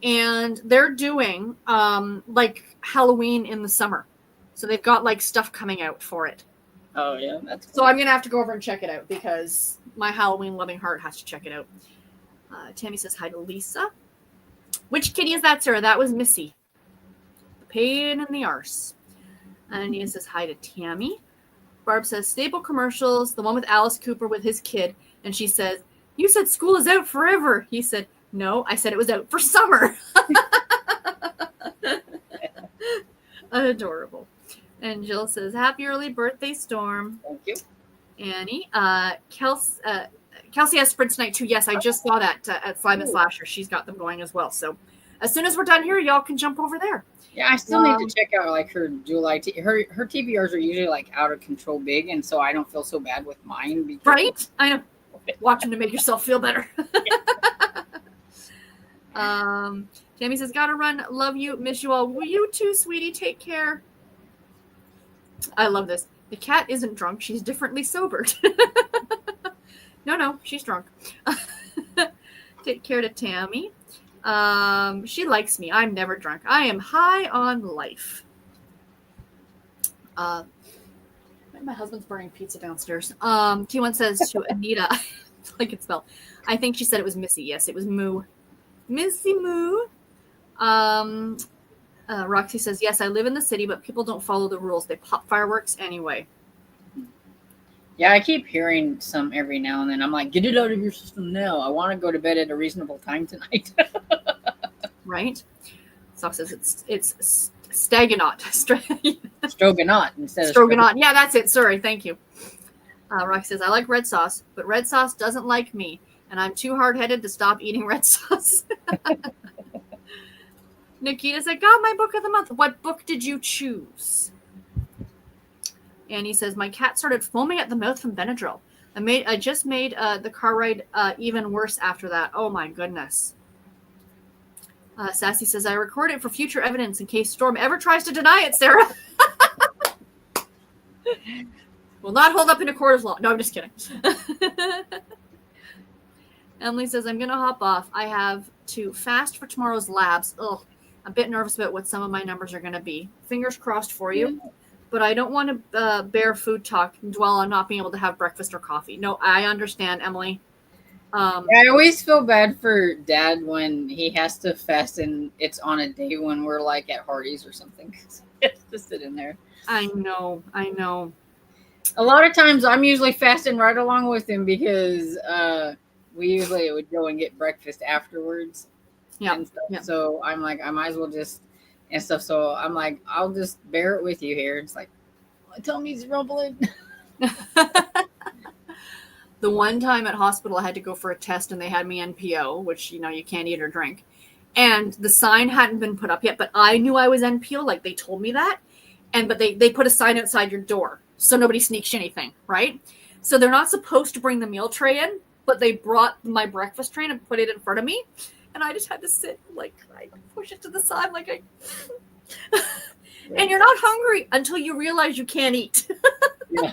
and they're doing like Halloween in the summer. So they've got like stuff coming out for it. Oh, yeah. That's cool. So I'm going to have to go over and check it out because my Halloween loving heart has to check it out. Tammy says hi to Lisa. Which kitty is that, Sarah? That was Missy. The pain in the arse. And Ian says hi to Tammy. Barb says, Stable Commercials, the one with Alice Cooper with his kid. And she says, you said school is out forever. He said, no, I said it was out for summer. Adorable. And Jill says, happy early birthday, Storm. Thank you. Annie. Kelsey has sprint tonight, too. Yes, I just saw that at Slime and Slasher. She's got them going as well. So as soon as we're done here, y'all can jump over there. Yeah, I still need to check out like her July. Her TBRs are usually like out of control big, and so I don't feel so bad with mine. Because right? I know. Watch them to make yourself feel better. Jamie says, gotta run. Love you. Miss you all. Will you too, sweetie? Take care. I love this. The cat isn't drunk. She's differently sobered. No, she's drunk. Take care to Tammy. She likes me. I'm never drunk. I am high on life. My husband's burning pizza downstairs. T1 says to Anita, I can spell. I think she said it was Missy. Yes, it was Moo. Missy Moo. Roxy says, yes, I live in the city, but people don't follow the rules. They pop fireworks anyway. Yeah, I keep hearing some every now and then. I'm like, get it out of your system now. I want to go to bed at a reasonable time tonight. Right? Sock says it's Staganaut. Stroganoff instead of Stroganoff. Yeah, that's it. Sorry. Thank you. Roxy says, I like red sauce, but red sauce doesn't like me, and I'm too hard-headed to stop eating red sauce. Nikita's like, got my book of the month. What book did you choose? Annie says, my cat started foaming at the mouth from Benadryl. I just made the car ride even worse after that. Oh my goodness. Sassy says, I record it for future evidence in case Storm ever tries to deny it, Sarah. Will not hold up in a court of law. No, I'm just kidding. Emily says, I'm going to hop off. I have to fast for tomorrow's labs. Ugh, I'm a bit nervous about what some of my numbers are going to be. Fingers crossed for you. But I don't want to bear food talk and dwell on not being able to have breakfast or coffee. No, I understand, Emily. I always feel bad for Dad when he has to fast and it's on a day when we're like at Hardee's or something. He has to sit in there. I know. A lot of times I'm usually fasting right along with him because we usually would go and get breakfast afterwards. Yeah. So I'm like, I might as well just and stuff. So I'm like, I'll just bear it with you here. It's like, my tummy's rumbling. The one time at hospital, I had to go for a test and they had me NPO, which, you can't eat or drink. And the sign hadn't been put up yet, but I knew I was NPO. Like, they told me that. But they put a sign outside your door so nobody sneaks anything, right? So they're not supposed to bring the meal tray in, but they brought my breakfast tray and put it in front of me. And I just had to sit, like, I push it to the side, like and you're not hungry until you realize you can't eat. Yeah.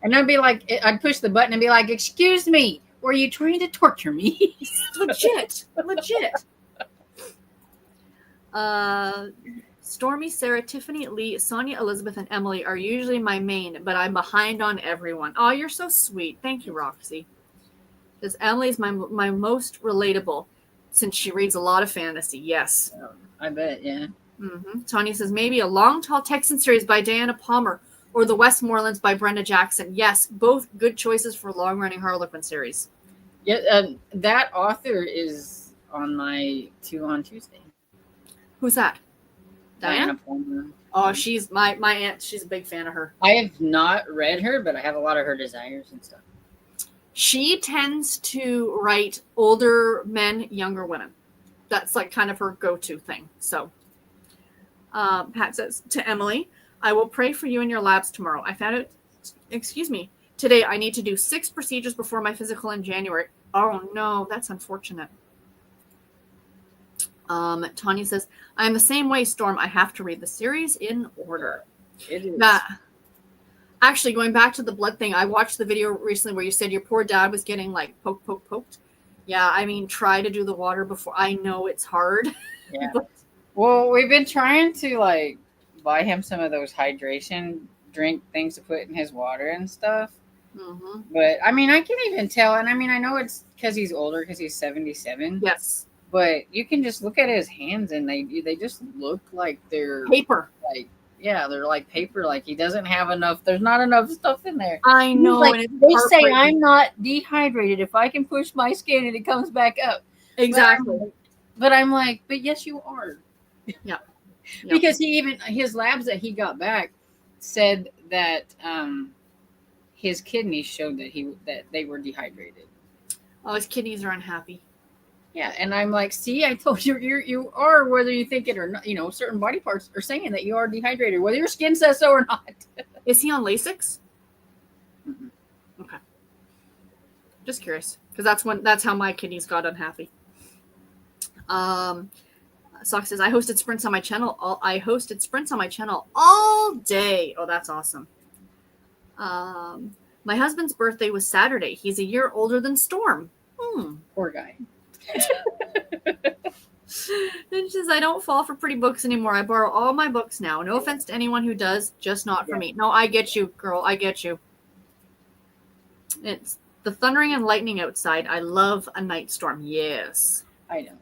And I'd be like, I'd push the button and be like, excuse me, were you trying to torture me? Legit. Stormy, Sarah, Tiffany, Lee, Sonia, Elizabeth, and Emily are usually my main, but I'm behind on everyone. Oh, you're so sweet. Thank you, Roxy. Because Emily's my most relatable since she reads a lot of fantasy. Yes. I bet, yeah. Mm-hmm. Tanya says, maybe a Long Tall Texan series by Diana Palmer or The Westmorlands by Brenda Jackson. Yes, both good choices for long-running Harlequin series. Yeah, that author is on my 2 on Tuesday. Who's that? Diana Palmer. Oh, she's my aunt. She's a big fan of her. I have not read her, but I have a lot of her desires and stuff. She tends to write older men, younger women. That's like kind of her go-to thing. So Pat says to Emily, I will pray for you in your labs tomorrow. I found it, today I need to do 6 procedures before my physical in January. Oh no, that's unfortunate. Tanya says, I am the same way, Storm. I have to read the series in order. It is. Actually, going back to the blood thing, I watched the video recently where you said your poor dad was getting like poked. Yeah, I mean, try to do the water before. I know it's hard. Yeah. Well, we've been trying to like buy him some of those hydration drink things to put in his water and stuff. Mm-hmm. But I mean, I can't even tell. And I mean, I know it's because he's older, because he's 77. Yes. But you can just look at his hands and they just look like they're paper. Like, yeah, they're like paper. Like he doesn't have enough. There's not enough stuff in there. I know. Like, they say I'm not dehydrated if I can push my skin and it comes back up. Exactly. But I'm like, but yes, you are. Yeah. Because his labs that he got back said that his kidneys showed that they were dehydrated. Oh, his kidneys are unhappy. Yeah, and I'm like, see, I told you, you are, whether you think it or not. Certain body parts are saying that you are dehydrated, whether your skin says so or not. Is he on Lasix? Mm-hmm. Okay. Just curious, because that's how my kidneys got unhappy. Sock says, I hosted sprints on my channel. All day. Oh, that's awesome. My husband's birthday was Saturday. He's a year older than Storm. Poor guy. And she says, I don't fall for pretty books anymore. I borrow all my books now. No offense to anyone who does, just not for me. No, I get you, girl. I get you. It's the thundering and lightning outside. I love a night storm. Yes. I don't.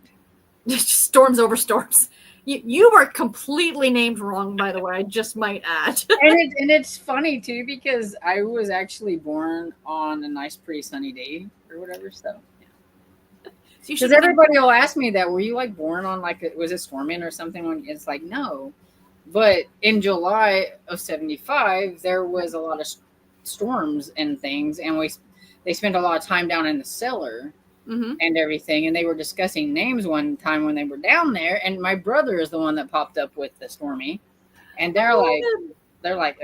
Storms over storms. You were completely named wrong, by the way. I just might add. and it's funny too because I was actually born on a nice, pretty sunny day or whatever. So, because everybody will ask me that, were you like born on like was it storming or something? When it's like no, but in July of '75 there was a lot of storms and things, and they spent a lot of time down in the cellar. Mm-hmm. And everything, and they were discussing names one time when they were down there, and my brother is the one that popped up with the Stormy, and they're like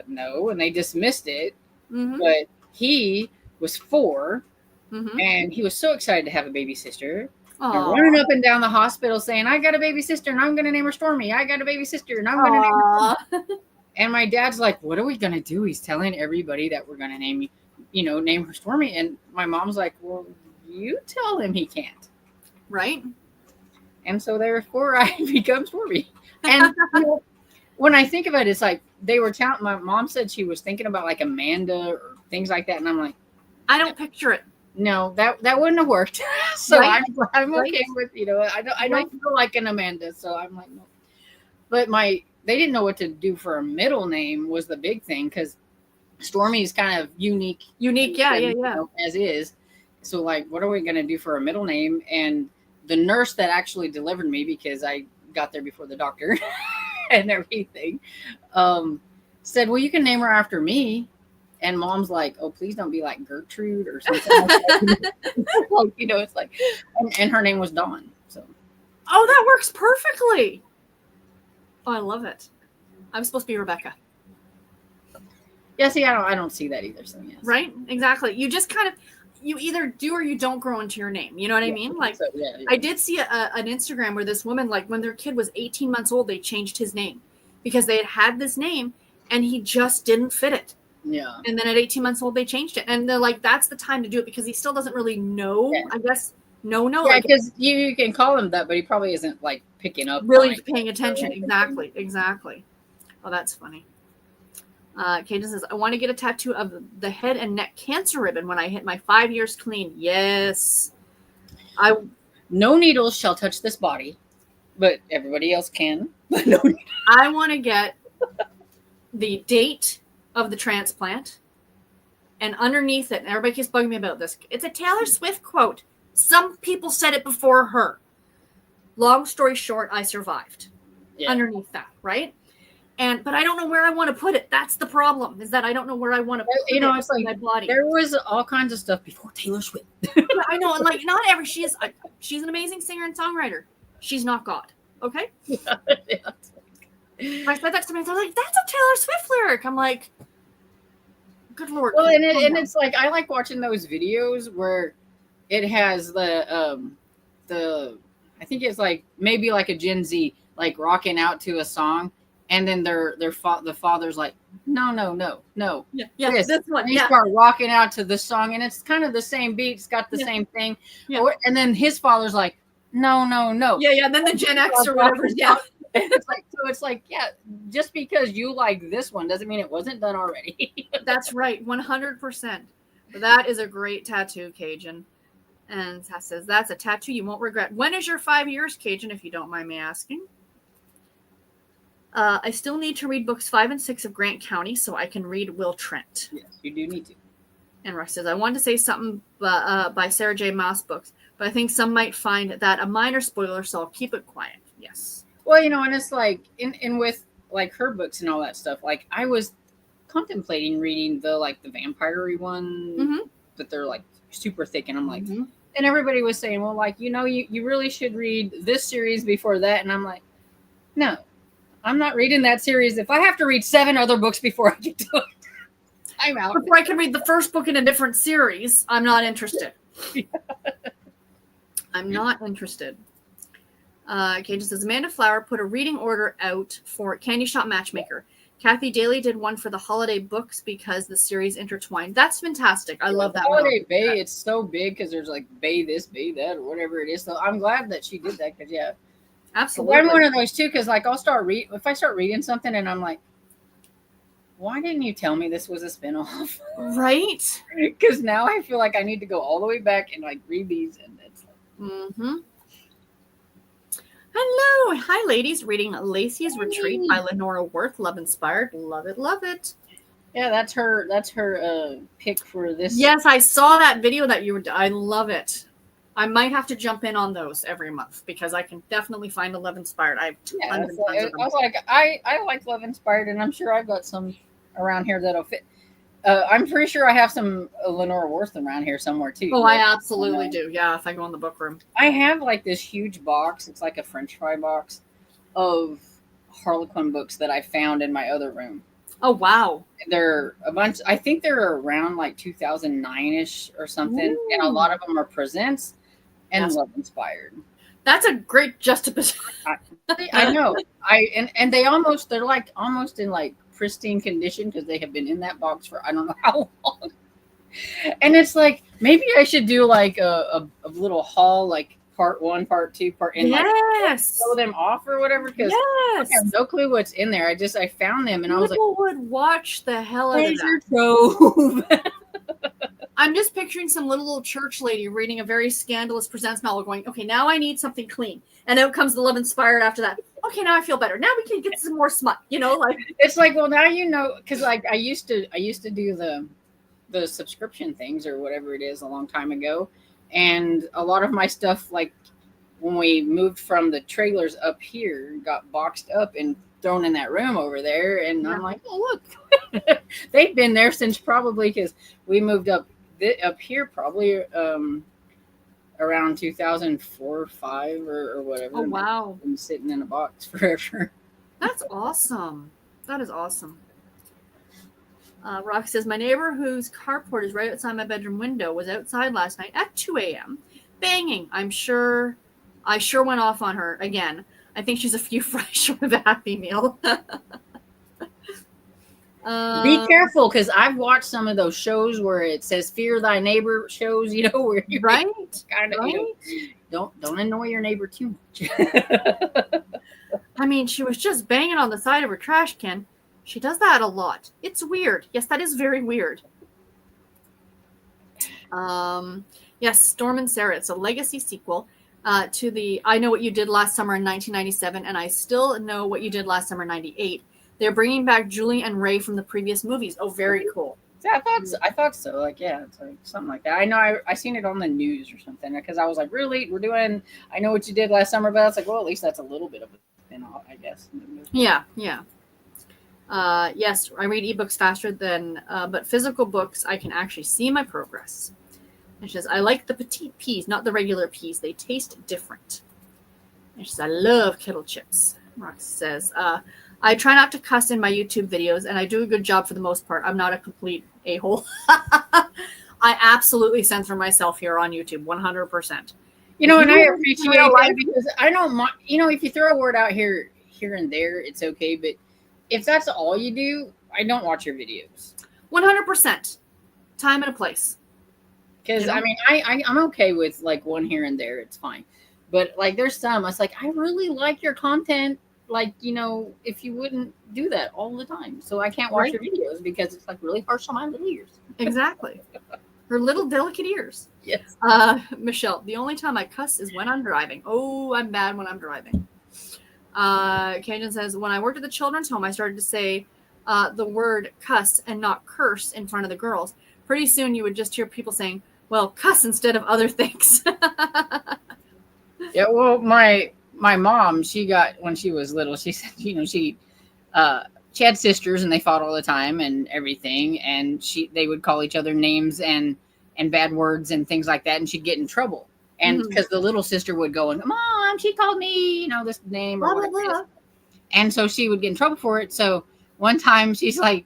no, and they dismissed it. Mm-hmm. But he was 4, mm-hmm. and he was so excited to have a baby sister, and running up and down the hospital saying, "I got a baby sister, and I'm going to name her Stormy. I got a baby sister, and I'm going to name her Stormy." And my dad's like, "What are we going to do?" He's telling everybody that we're going to name her Stormy, and my mom's like, "Well, you tell him he can't." Right. And so therefore I become Stormy. And when I think of it, it's like they were telling, my mom said she was thinking about like Amanda or things like that. And I'm like, I don't picture it. No, that wouldn't have worked. So right. I'm okay right. with, I don't feel like an Amanda. So I'm like, no. But they didn't know what to do for a middle name was the big thing. Cause Stormy is kind of unique. Yeah. As is. So, like, what are we going to do for a middle name? And the nurse that actually delivered me, because I got there before the doctor and everything, said, well, you can name her after me. And mom's like, oh, please don't be like Gertrude or something like that. It's like, and her name was Dawn. So, oh, that works perfectly. Oh, I love it. I'm supposed to be Rebecca. Yeah, see, I don't see that either. So, yes. Right? Exactly. You just kind of, you either do or you don't grow into your name. You know what I mean? Like, I did see an Instagram where this woman, like, when their kid was 18 months old, they changed his name because they had this name and he just didn't fit it. Yeah. And then at 18 months old, they changed it. And they're like, that's the time to do it because he still doesn't really know, I guess. No. Yeah, because you can call him that, but he probably isn't, like, picking up. Really paying attention. Exactly. Oh, that's funny. Kaden says, I want to get a tattoo of the head and neck cancer ribbon when I hit my 5 years clean. Yes. No needles shall touch this body, but everybody else can. But no needles. I want to get the date of the transplant, and underneath it, and everybody keeps bugging me about this, it's a Taylor Swift quote. Some people said it before her. Long story short, I survived. Yeah. Underneath that, right? But I don't know where I want to put it. That's the problem, is that I don't know where I want to put it it's like in my body. There was all kinds of stuff before Taylor Swift. I know, and like she's an amazing singer and songwriter. She's not God, okay? Yeah. I said that to me, they're like, that's a Taylor Swift lyric. I'm like, good Lord. Well, and it's like, I like watching those videos where it has the I think it's like maybe like a Gen Z like rocking out to a song. And then the father's like, no. Yeah, this one. And they start rocking out to the song, and it's kind of the same beat. It's got the same thing. Yeah. And then his father's like, no. Yeah. And then the Gen X or whatever. Yeah. It's like, yeah, just because you like this one doesn't mean it wasn't done already. That's right. 100%. That is a great tattoo, Cajun. And that says, that's a tattoo you won't regret. When is your 5 years, Cajun, if you don't mind me asking? I still need to read books 5 and 6 of Grant County so I can read Will Trent. Yes, you do need to. And Russ says, I wanted to say something by Sarah J. Maas books, but I think some might find that a minor spoiler, so I'll keep it quiet. Yes. Well, and it's like, in with like her books and all that stuff, like I was contemplating reading the vampire-y one, but they're like super thick, and I'm like, and everybody was saying, well, like, you really should read this series before that, and I'm like, no. I'm not reading that series. If I have to read 7 other books before I get to it, I'm out. Before I can read the first book in a different series, I'm not interested. I'm not interested. Cajun says, Amanda Flower put a reading order out for Candy Shop Matchmaker. Kathy Daly did one for the holiday books because the series intertwined. That's fantastic. I love that. Holiday Bay, it's so big because there's like Bay this, Bay that, or whatever it is. So I'm glad that she did that because, yeah. Absolutely. I'm one of those too, because like if I start reading something and I'm like, why didn't you tell me this was a spinoff? Right. Because now I feel like I need to go all the way back and like read these, and it's like, Hello. Hi, ladies. Reading Lacey's Retreat by Lenora Worth. Love inspired. Love it. Love it. Yeah, that's her pick for this. Yes, I saw that video that you were. I love it. I might have to jump in on those every month because I can definitely find a Love Inspired. I have tons of them. I was like, I like Love Inspired, and I'm sure I've got some around here that'll fit. I'm pretty sure I have some Lenora Worth around here somewhere too. Oh, I absolutely do. Yeah, if I go in the book room. I have like this huge box. It's like a French fry box of Harlequin books that I found in my other room. Oh, wow. They're a bunch. I think they're around like 2009-ish or something. Ooh. And a lot of them are presents and Love Inspired. That's a great juxtaposition. I know. And they're like almost in like pristine condition because they have been in that box for I don't know how long. And it's like maybe I should do like a little haul, like part 1, part 2, and like throw them off or whatever because I have no clue what's in there. I found them and I was like, people would watch the hell out of that. I'm just picturing some little church lady reading a very scandalous presents novel going, okay, now I need something clean. And out comes the Love Inspired after that. Okay, now I feel better. Now we can get some more smut, like. It's like, well, now you know, because like I used to do the subscription things or whatever it is a long time ago. And a lot of my stuff, like when we moved from the trailers up here, got boxed up and thrown in that room over there. And I'm like, oh, look, they've been there since probably because we moved up here probably around 2004 or 5 or whatever. Oh, wow. Been sitting in a box forever. That's awesome. That is awesome. Rock says, my neighbor whose carport is right outside my bedroom window was outside last night at 2 a.m. banging. I sure went off on her again. I think she's a few fries short of a Happy Meal. Be careful, because I've watched some of those shows where it says "Fear Thy Neighbor" shows. Where you're right. Don't annoy your neighbor too much. I mean, she was just banging on the side of her trash can. She does that a lot. It's weird. Yes, that is very weird. Yes, Storm and Sarah. It's a legacy sequel to the I Know What You Did Last Summer in 1997, and I Still Know What You Did Last Summer in 98. They're bringing back Julie and Ray from the previous movies. Oh, very cool. Yeah, I thought so. Like, yeah, it's like something like that. I know I seen it on the news or something because I was like, really? We're doing I Know What You Did Last Summer, but I was like, well, at least that's a little bit of a spin-off, I guess. Yeah. Yes, I read ebooks faster than, but physical books, I can actually see my progress. And she says, I like the petite peas, not the regular peas. They taste different. And she says, I love kettle chips. Roxy says, I try not to cuss in my YouTube videos, and I do a good job for the most part. I'm not a complete a-hole. I absolutely censor myself here on YouTube, 100%. And I appreciate that because I don't mind, if you throw a word out here and there, it's okay. But if that's all you do, I don't watch your videos. 100%. Time and a place. Because, I mean, I'm okay with, like, one here and there. It's fine. But, like, there's some, I was like, I really like your content. Like, if you wouldn't do that all the time. So I can't watch your videos because it's, like, really harsh on my little ears. Exactly. Her little delicate ears. Yes. Michelle, the only time I cuss is when I'm driving. Oh, I'm bad when I'm driving. Cajun says, when I worked at the children's home, I started to say the word cuss and not curse in front of the girls. Pretty soon you would just hear people saying, well, cuss instead of other things. Yeah, well, my mom, she got, when she was little, she said, she had sisters and they fought all the time and everything. And they would call each other names and bad words and things like that. And she'd get in trouble. And because the little sister would go and, Mom, she called me, this name or whatever. And so she would get in trouble for it. So one time she's like,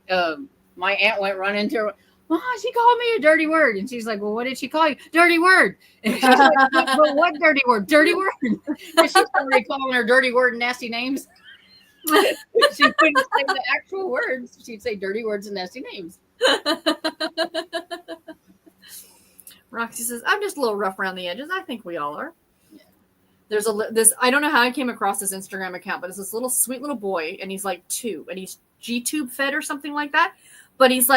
my aunt went running to her. Mom, she called me a dirty word. And she's like, well, what did she call you? Dirty word. And she's like, but what dirty word? Dirty word. And she started calling her dirty word and nasty names. She couldn't say the actual words. She'd say dirty words and nasty names. Roxy says, I'm just a little rough around the edges. I think we all are. Yeah. There's this, I don't know how I came across this Instagram account, but it's this little sweet little boy, and he's like 2, and he's G-tube fed or something like that. But he's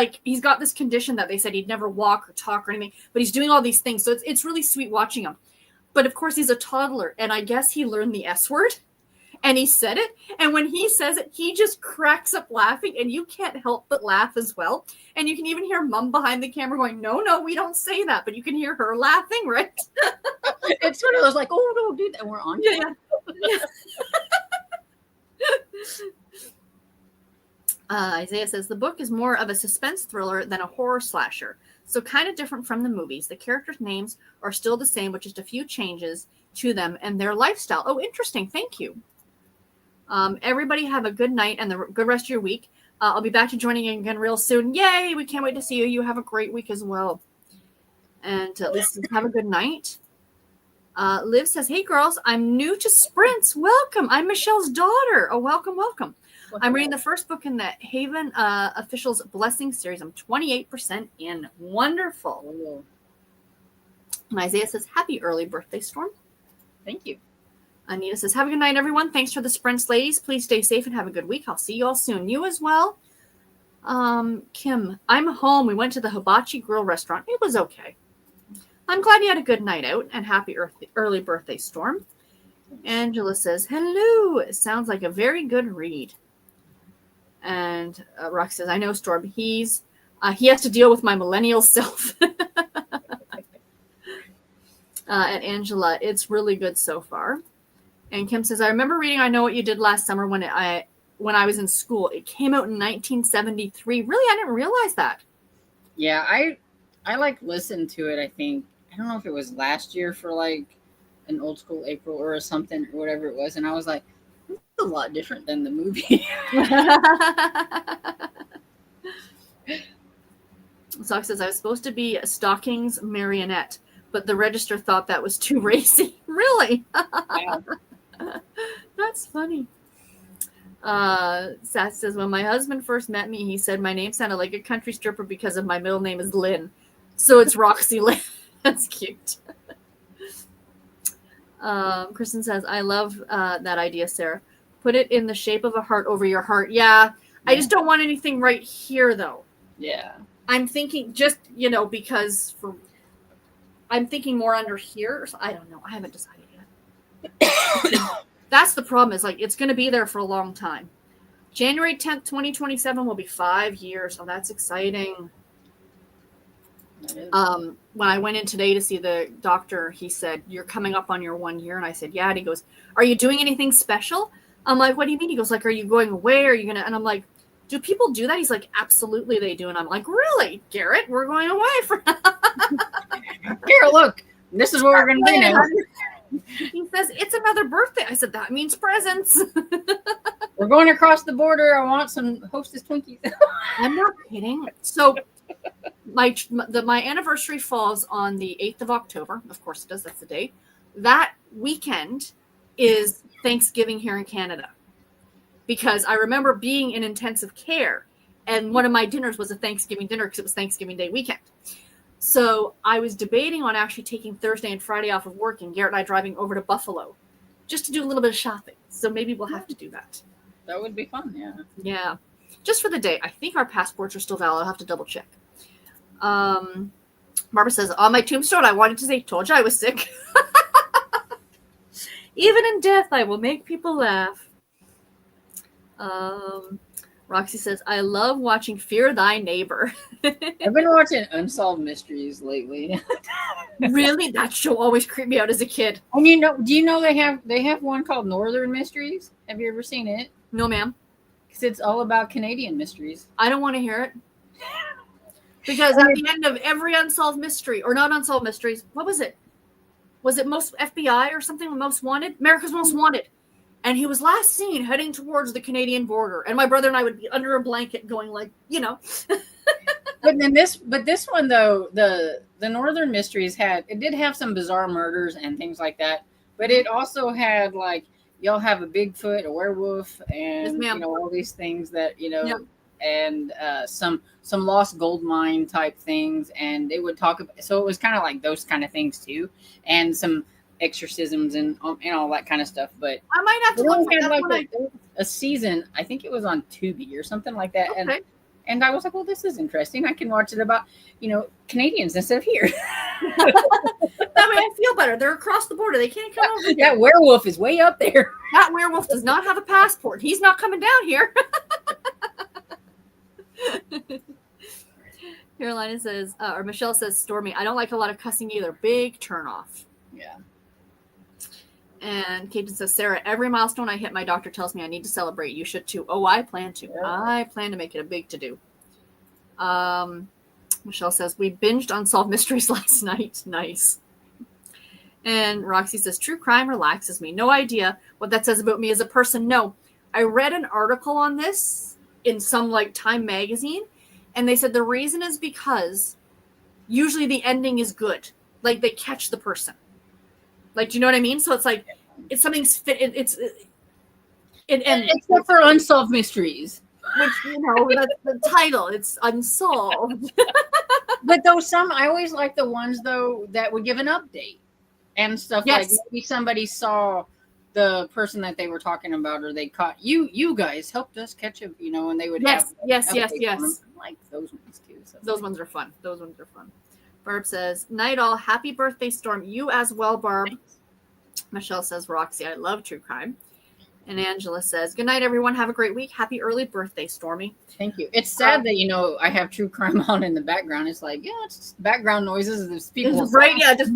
got this condition that they said he'd never walk or talk or anything, but he's doing all these things. So it's really sweet watching him. But of course, he's a toddler, and I guess he learned the S word, and he said it. And when he says it, he just cracks up laughing, and you can't help but laugh as well. And you can even hear Mom behind the camera going, no, we don't say that. But you can hear her laughing, right? It's one of those like, oh, no, dude, and we're on. Yeah. Isaiah says, the book is more of a suspense thriller than a horror slasher. So kind of different from the movies. The characters' names are still the same, with just a few changes to them and their lifestyle. Oh, interesting. Thank you. Everybody have a good night and the good rest of your week. I'll be back to joining you again real soon. Yay! We can't wait to see you. You have a great week as well. And listen, have a good night. Liv says, hey, girls, I'm new to sprints. Welcome. I'm Michelle's daughter. Oh, welcome. I'm reading the first book in the Haven Officials Blessing series. I'm 28% in. Wonderful. And Isaiah says, happy early birthday, Storm. Thank you. Anita says, have a good night, everyone. Thanks for the sprints, ladies. Please stay safe and have a good week. I'll see you all soon. You as well. Kim, I'm home. We went to the Hibachi Grill restaurant. It was okay. I'm glad you had a good night out, and happy early birthday, Storm. Angela says, hello. It sounds like a very good read. And Rock says, I know, Storm. He has to deal with my millennial self. And Angela, it's really good so far. And Kim says, I remember reading I Know What You Did Last Summer when I was in school. It came out in 1973. Really, I didn't realize that. Yeah, I like listened to it, I think. I don't know if it was last year for like an old school April or something or whatever it was. And I was like, this is a lot different than the movie. Sock says, I was supposed to be a Stockings marionette, but the register thought that was too racy. Really? Yeah. That's funny. Sass says, when my husband first met me, he said my name sounded like a country stripper because of my middle name is Lynn. So it's Roxy Lynn. That's cute. Kristen says, I love that idea, Sarah. Put it in the shape of a heart over your heart. Yeah. I just don't want anything right here, though. Yeah. I'm thinking just, because I'm thinking more under here. I don't know. I haven't decided yet. That's the problem, is like it's going to be there for a long time. January 10th, 2027 will be 5 years. Oh, that's exciting. When I went in today to see the doctor, he said, you're coming up on your 1 year. And I said, yeah. And he goes, are you doing anything special? I'm like, what do you mean? He goes, like, are you going away? Are you going to? And I'm like, do people do that? He's like, absolutely they do. And I'm like, really, Garrett, we're going away for Here, look, this is what we're going to do now. He says, it's another birthday. I said, that means presents. We're going across the border. I want some Hostess Twinkies. I'm not kidding. So my anniversary falls on the 8th of October. Of course it does. That's the date. That weekend is Thanksgiving here in Canada. Because I remember being in intensive care, and one of my dinners was a Thanksgiving dinner because it was Thanksgiving Day weekend. So I was debating on actually taking Thursday and Friday off of work, and Garrett and I driving over to Buffalo just to do a little bit of shopping. So maybe we'll have to do that. That would be fun, yeah. Yeah. Just for the day. I think our passports are still valid. I'll have to double check. Barbara says, on my tombstone, I wanted to say, told you I was sick. Even in death, I will make people laugh. Roxy says, I love watching Fear Thy Neighbor. I've been watching Unsolved Mysteries lately. Really? That show always creeped me out as a kid. And do you know they have one called Northern Mysteries? Have you ever seen it? No, ma'am. Because it's all about Canadian mysteries. I don't want to hear it. Because at the end of every unsolved mystery, or not unsolved mysteries, what was it? Was it Most FBI or something? Most Wanted? America's Most Wanted. And he was last seen heading towards the Canadian border. And my brother and I would be under a blanket going like, But this one though, the Northern Mysteries did have some bizarre murders and things like that. But it also had like, y'all have a Bigfoot, a werewolf, and yes, all these things that Yep. and some lost gold mine type things. And it would talk about, so it was kind of like those kind of things too, and some exorcisms and all that kind of stuff. But I might have to look for that like a season. I think it was on Tubi or something like that. Okay. And I was like, well, this is interesting. I can watch it about, Canadians instead of here. That way I feel better. They're across the border. They can't come over here. That werewolf is way up there. That werewolf does not have a passport. He's not coming down here. Carolina says, or Michelle says, Stormy, I don't like a lot of cussing either. Big turn off. Yeah. And Cajun says, Sarah, every milestone I hit, my doctor tells me I need to celebrate. You should too. Oh, I plan to. Yeah. I plan to make it a big to-do. Michelle says, we binged Unsolved Mysteries last night. Nice. And Roxy says, true crime relaxes me. No idea what that says about me as a person. No, I read an article on this in some Time magazine, and they said the reason is because usually the ending is good. They catch the person. Do you know what I mean? So it's it's something's fit. It's except for Unsolved Mysteries, which that's the title. It's unsolved. But I always like the ones though that would give an update and stuff. Yes. Like maybe somebody saw the person that they were talking about, or they caught you guys helped us catch him. And they would yes. I like those ones too. So. Those ones are fun. Barb says, night all, happy birthday, Storm. You as well, Barb. Thanks. Michelle says, Roxy, I love true crime. And Angela says, good night, everyone. Have a great week. Happy early birthday, Stormy. Thank you. It's sad that, I have true crime on in the background. It's it's just background noises. There's people. It's right, yeah. Just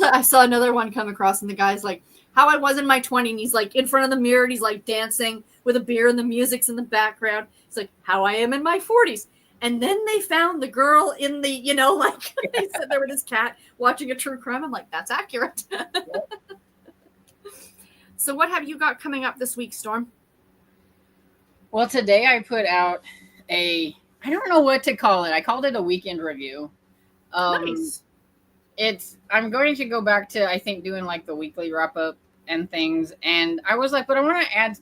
I saw another one come across, and the guy's like, how I was in my 20s. And he's in front of the mirror, and he's dancing with a beer, and the music's in the background. It's how I am in my 40s. And then they found the girl in the, they said there with his cat watching a true crime. I'm like, that's accurate. Yep. So what have you got coming up this week, Storm? Well, today I put out I don't know what to call it. I called it a weekend review. Nice. I'm going to go back to, I think, doing the weekly wrap up and things. And I was but I want to add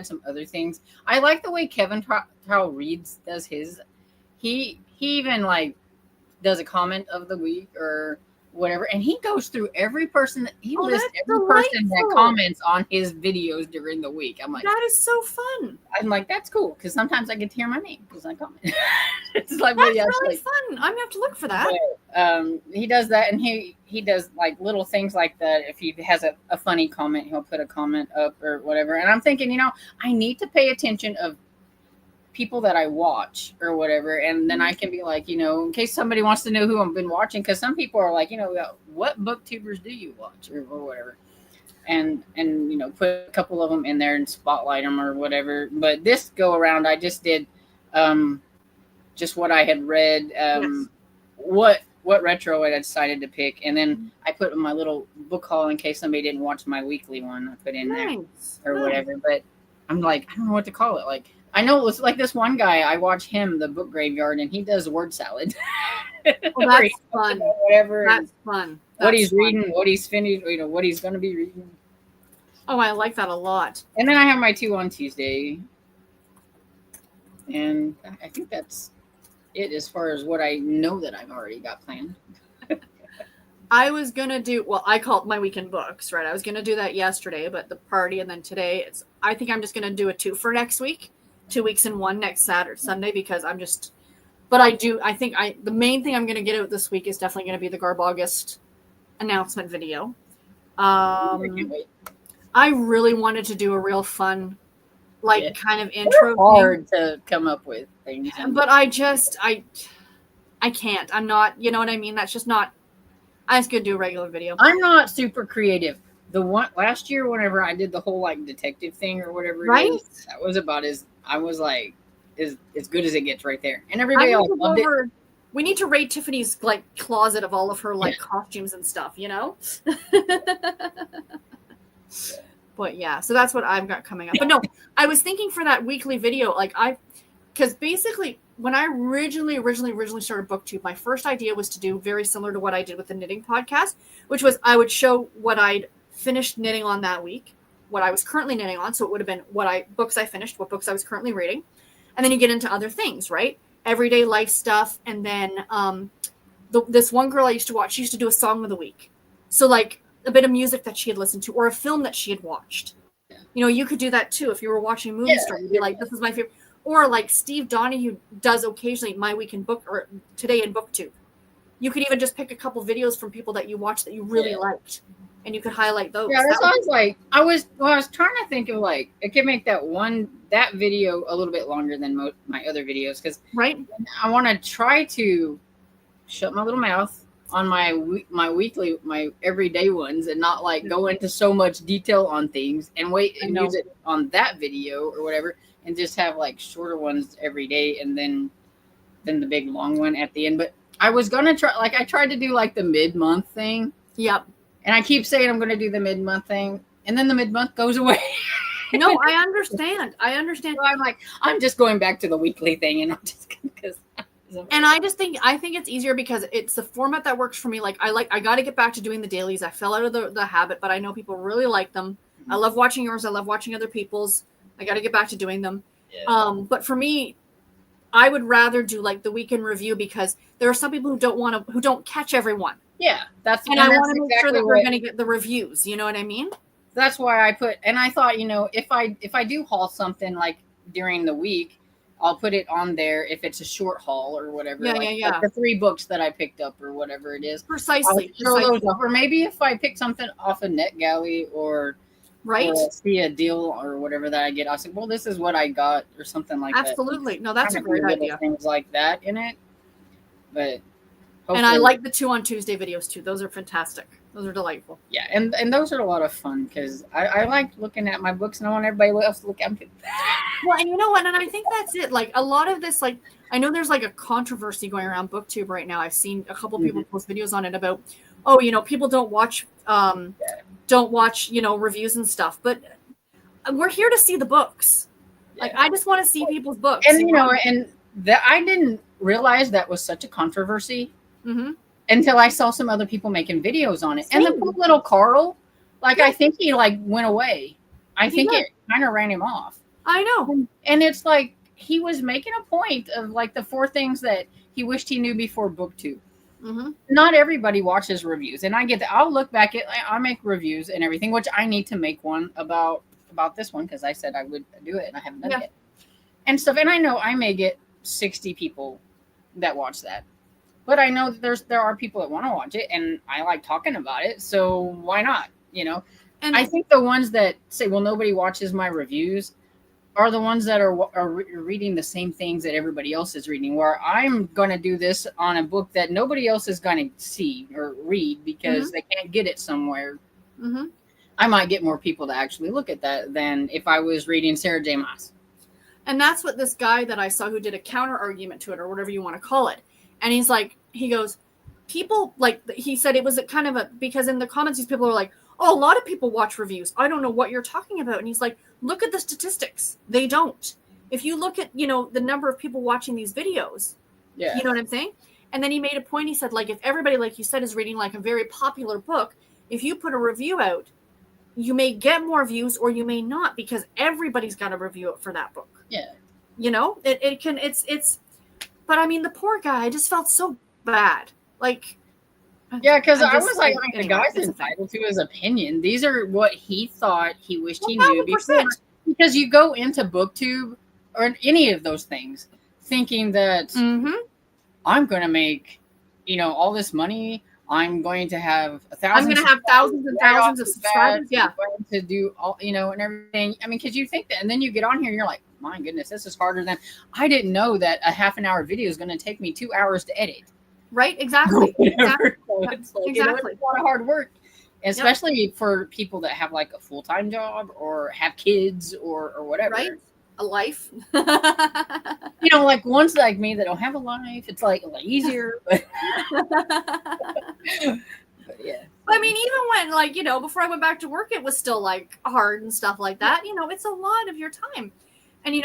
some other things. I like the way Kevin Powell Reeds does his. He even does a comment of the week or whatever, and he goes through every person lists every person that comments on his videos during the week. I'm that is so fun. I'm that's cool because sometimes I get to hear my name because I comment. It's that's really fun. I'm gonna have to look for that. But, he does that, and he does little things like that. If he has a funny comment, he'll put a comment up or whatever. And I'm thinking, I need to pay attention of people that I watch or whatever, and then I can be in case somebody wants to know who I've been watching, because some people are what booktubers do you watch or whatever, and put a couple of them in there and spotlight them or whatever. But this go around, I just did just what I had read, what retro I decided to pick, and then I put my little book haul in case somebody didn't watch my weekly one. I put in there or whatever. But I'm I don't know what to call it. I know it was this one guy, I watch him, the Book Graveyard, and he does word salad. Well, that's fun. Whatever. That's fun. What he's reading, what he's finished, what he's going to be reading. Oh, I like that a lot. And then I have my 2 on Tuesday. And I think that's it as far as what I know that I've already got planned. I was going to do, I call it my weekend books, right? I was going to do that yesterday, but the party, and then today, I think I'm just going to do a 2 for next week. 2 weeks in one next Sunday, because I'm just, but the main thing I'm going to get out this week is definitely going to be the Garb August announcement video. I really wanted to do a real fun, kind of intro. It's hard to come up with things. But I can't. I'm not, you know what I mean? That's just not, I just going to do a regular video. I'm not super creative. The one last year, whenever I did the whole detective thing or whatever, right? That was about as good as it gets right there. And everybody else loved it. We need to raid Tiffany's closet of all of her costumes and stuff, But yeah, so that's what I've got coming up. But no, I was thinking for that weekly video, because basically when I originally started BookTube, my first idea was to do very similar to what I did with the knitting podcast, which was I would show what I'd finished knitting on that week, what I was currently knitting on. So it would have been books I finished, what books I was currently reading. And then you get into other things, right? Everyday life stuff. And then this one girl I used to watch, she used to do a song of the week. So a bit of music that she had listened to or a film that she had watched. You could do that too. If you were watching a movie star, you'd be this is my favorite. Or like Steve Donahue does occasionally, My Week in Book or Today in BookTube. You could even just pick a couple videos from people that you watched that you really liked, and you could highlight those. Yeah, that sounds like I was trying to think of like I could make that video a little bit longer than my other videos because I want to try to shut my little mouth on my weekly, my everyday ones, and not like go into so much detail on things and wait and use it on that video or whatever, and just have like shorter ones every day and then the big long one at the end. But I was gonna try, like I tried to do like the mid-month thing. Yep. And I keep saying I'm gonna do the mid-month thing, and then the mid-month goes away. No, I understand. So I'm like, I'm just going back to the weekly thing, and I'm just because. And I think it's easier because it's the format that works for me. Like I got to get back to doing the dailies. I fell out of the habit, but I know people really like them. I love watching yours. I love watching other people's. I got to get back to doing them. Yeah. But for me, I would rather do like the weekend review because there are some people who don't catch everyone. Yeah, I want to make sure that we're going to get the reviews. You know what I mean? That's why and I thought, if I do haul something like during the week, I'll put it on there if it's a short haul or whatever. Yeah, like the 3 books that I picked up or whatever it is. Precisely. Throw those up. Or maybe if I pick something off of NetGalley or see a deal or whatever that I get, I'll say, well, this is what I got or something like that. Absolutely. No, that's a great idea. Things like that in it. But and I like the 2 on Tuesday videos too. Those are fantastic. Those are delightful. Yeah, and those are a lot of fun because I like looking at my books and I want everybody else to look at them. Well, and you know what? And I think that's it. Like a lot of this, like I know there's like a controversy going around BookTube right now. I've seen a couple people post videos on it about, people don't watch, reviews and stuff. But we're here to see the books. Yeah. Like I just want to see people's books. And and that I didn't realize that was such a controversy. Mm-hmm. Until I saw some other people making videos on it. Same. And the poor little Carl, I think he went away. I think it kind of ran him off. I know. And it's like he was making a point of the 4 things that he wished he knew before BookTube. Mm-hmm. Not everybody watches reviews. And I get that. I'll look back I make reviews and everything, which I need to make one about this one because I said I would do it and I haven't done it yet. And stuff. And I know I may get 60 people that watch that. But I know that there are people that want to watch it, and I like talking about it, so why not? And I think the ones that say, "Well, nobody watches my reviews," are the ones that are reading the same things that everybody else is reading. Where I'm going to do this on a book that nobody else is going to see or read because they can't get it somewhere. Mm-hmm. I might get more people to actually look at that than if I was reading Sarah J. Maas. And that's what this guy that I saw who did a counter argument to it, or whatever you want to call it. And he goes, people he said it was kind of because in the comments, these people are like, oh, a lot of people watch reviews. I don't know what you're talking about. And he's like, look at the statistics. They don't. If you look at, the number of people watching these videos, you know what I'm saying? And then he made a point. He said, if everybody, like you said, is reading a very popular book, if you put a review out, you may get more views or you may not because everybody's got to review it for that book. Yeah. But I mean, the poor guy, I just felt so bad. Yeah, because I was the guy's entitled to his opinion. These are what he thought he wished he knew before. Because you go into BookTube or any of those things thinking that I'm going to make, all this money. I'm going to have I'm going to have thousands and thousands of subscribers. Yeah. I'm going to do all, and everything. I mean, because you think that, and then you get on here and you're like, my goodness, this is harder than I didn't know that a half an hour video is going to take me 2 hours to edit. Right. Exactly. Exactly. So it's it's a lot of hard work, especially for people that have a full-time job or have kids or whatever. Right. A life. Ones like me that don't have a life, it's a lot easier. But yeah. I mean, even when before I went back to work, it was still hard and stuff like that. It's a lot of your time. And,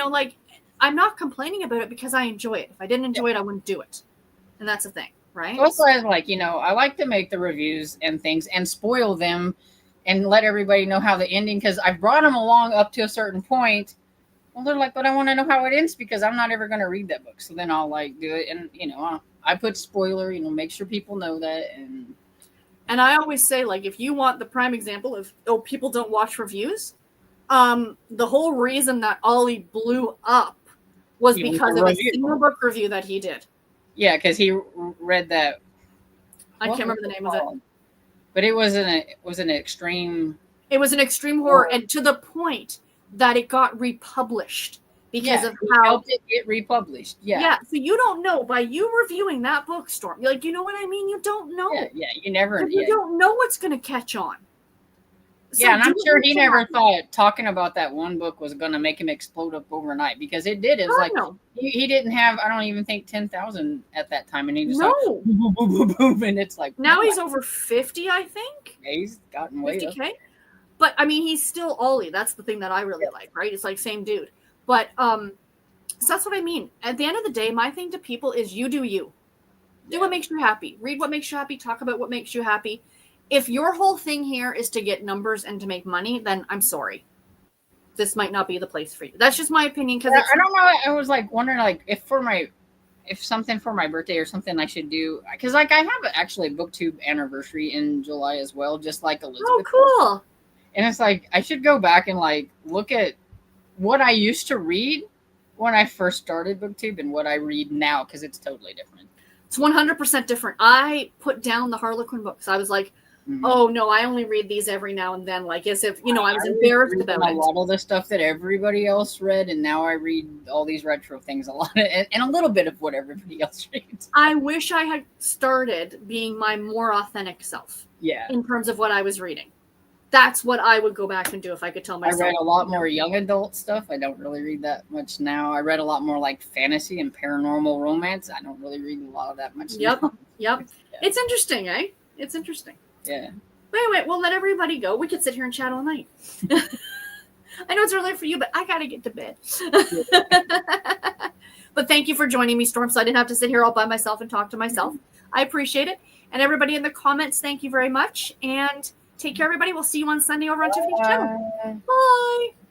I'm not complaining about it because I enjoy it. If I didn't enjoy it, I wouldn't do it. And that's the thing, right? Also, I I like to make the reviews and things and spoil them and let everybody know how the ending, because I've brought them along up to a certain point. Well, they're like, but I want to know how it ends because I'm not ever going to read that book. So then I'll do it. And, I put spoiler, make sure people know that. And I always say, if you want the prime example of, people don't watch reviews, the whole reason that Ollie blew up was because of a single book review that he did. Yeah, because he read that. I can't remember the name of it. But it was an extreme. It was an extreme horror, and to the point that it got republished because of how helped it get republished. Yeah. So you don't know by you reviewing that book, Storm. You're like, you know what I mean? You don't know. Yeah. You never. You don't know what's going to catch on. So and I'm sure he never thought talking about that one book was going to make him explode up overnight, because it did. It was he didn't have, I don't even think 10,000 at that time, and he just boom, boom, boom, boom, boom, and it's like now he's over 50, I think. Yeah, he's gotten way 50K. Up. But I mean, he's still Ollie. That's the thing that I really like, right? It's like same dude. But so that's what I mean. At the end of the day, my thing to people is you do you. Do what makes you happy. Read what makes you happy. Talk about what makes you happy. If your whole thing here is to get numbers and to make money, then I'm sorry. This might not be the place for you. That's just my opinion. Because I don't know. I was like wondering, like, if something for my birthday or something I should do, because like I have actually a BookTube anniversary in July as well, just like Elizabeth. Oh, cool. And it's like I should go back and like look at what I used to read when I first started BookTube and what I read now, because it's totally different. It's 100% different. I put down the Harlequin books. I was like, oh no, I only read these every now and then, like as if I was embarrassed about it. A lot of the stuff that everybody else read, and now I read all these retro things a lot, and a little bit of what everybody else reads. I wish I had started being my more authentic self. Yeah. In terms of what I was reading, that's what I would go back and do if I could tell myself. I read a lot more young adult stuff. I don't really read that much now. I read a lot more like fantasy and paranormal romance. I don't really read a lot of that much now. Yep. It's interesting, eh? It's interesting. Yeah. Anyway, we'll let everybody go. We could sit here and chat all night. I know it's early for you, but I gotta get to bed. But thank you for joining me, Storm, so I didn't have to sit here all by myself and talk to myself. I appreciate it. And everybody in the comments, thank you very much. And take care, everybody. We'll see you on Sunday over on Tiffany's channel. Bye.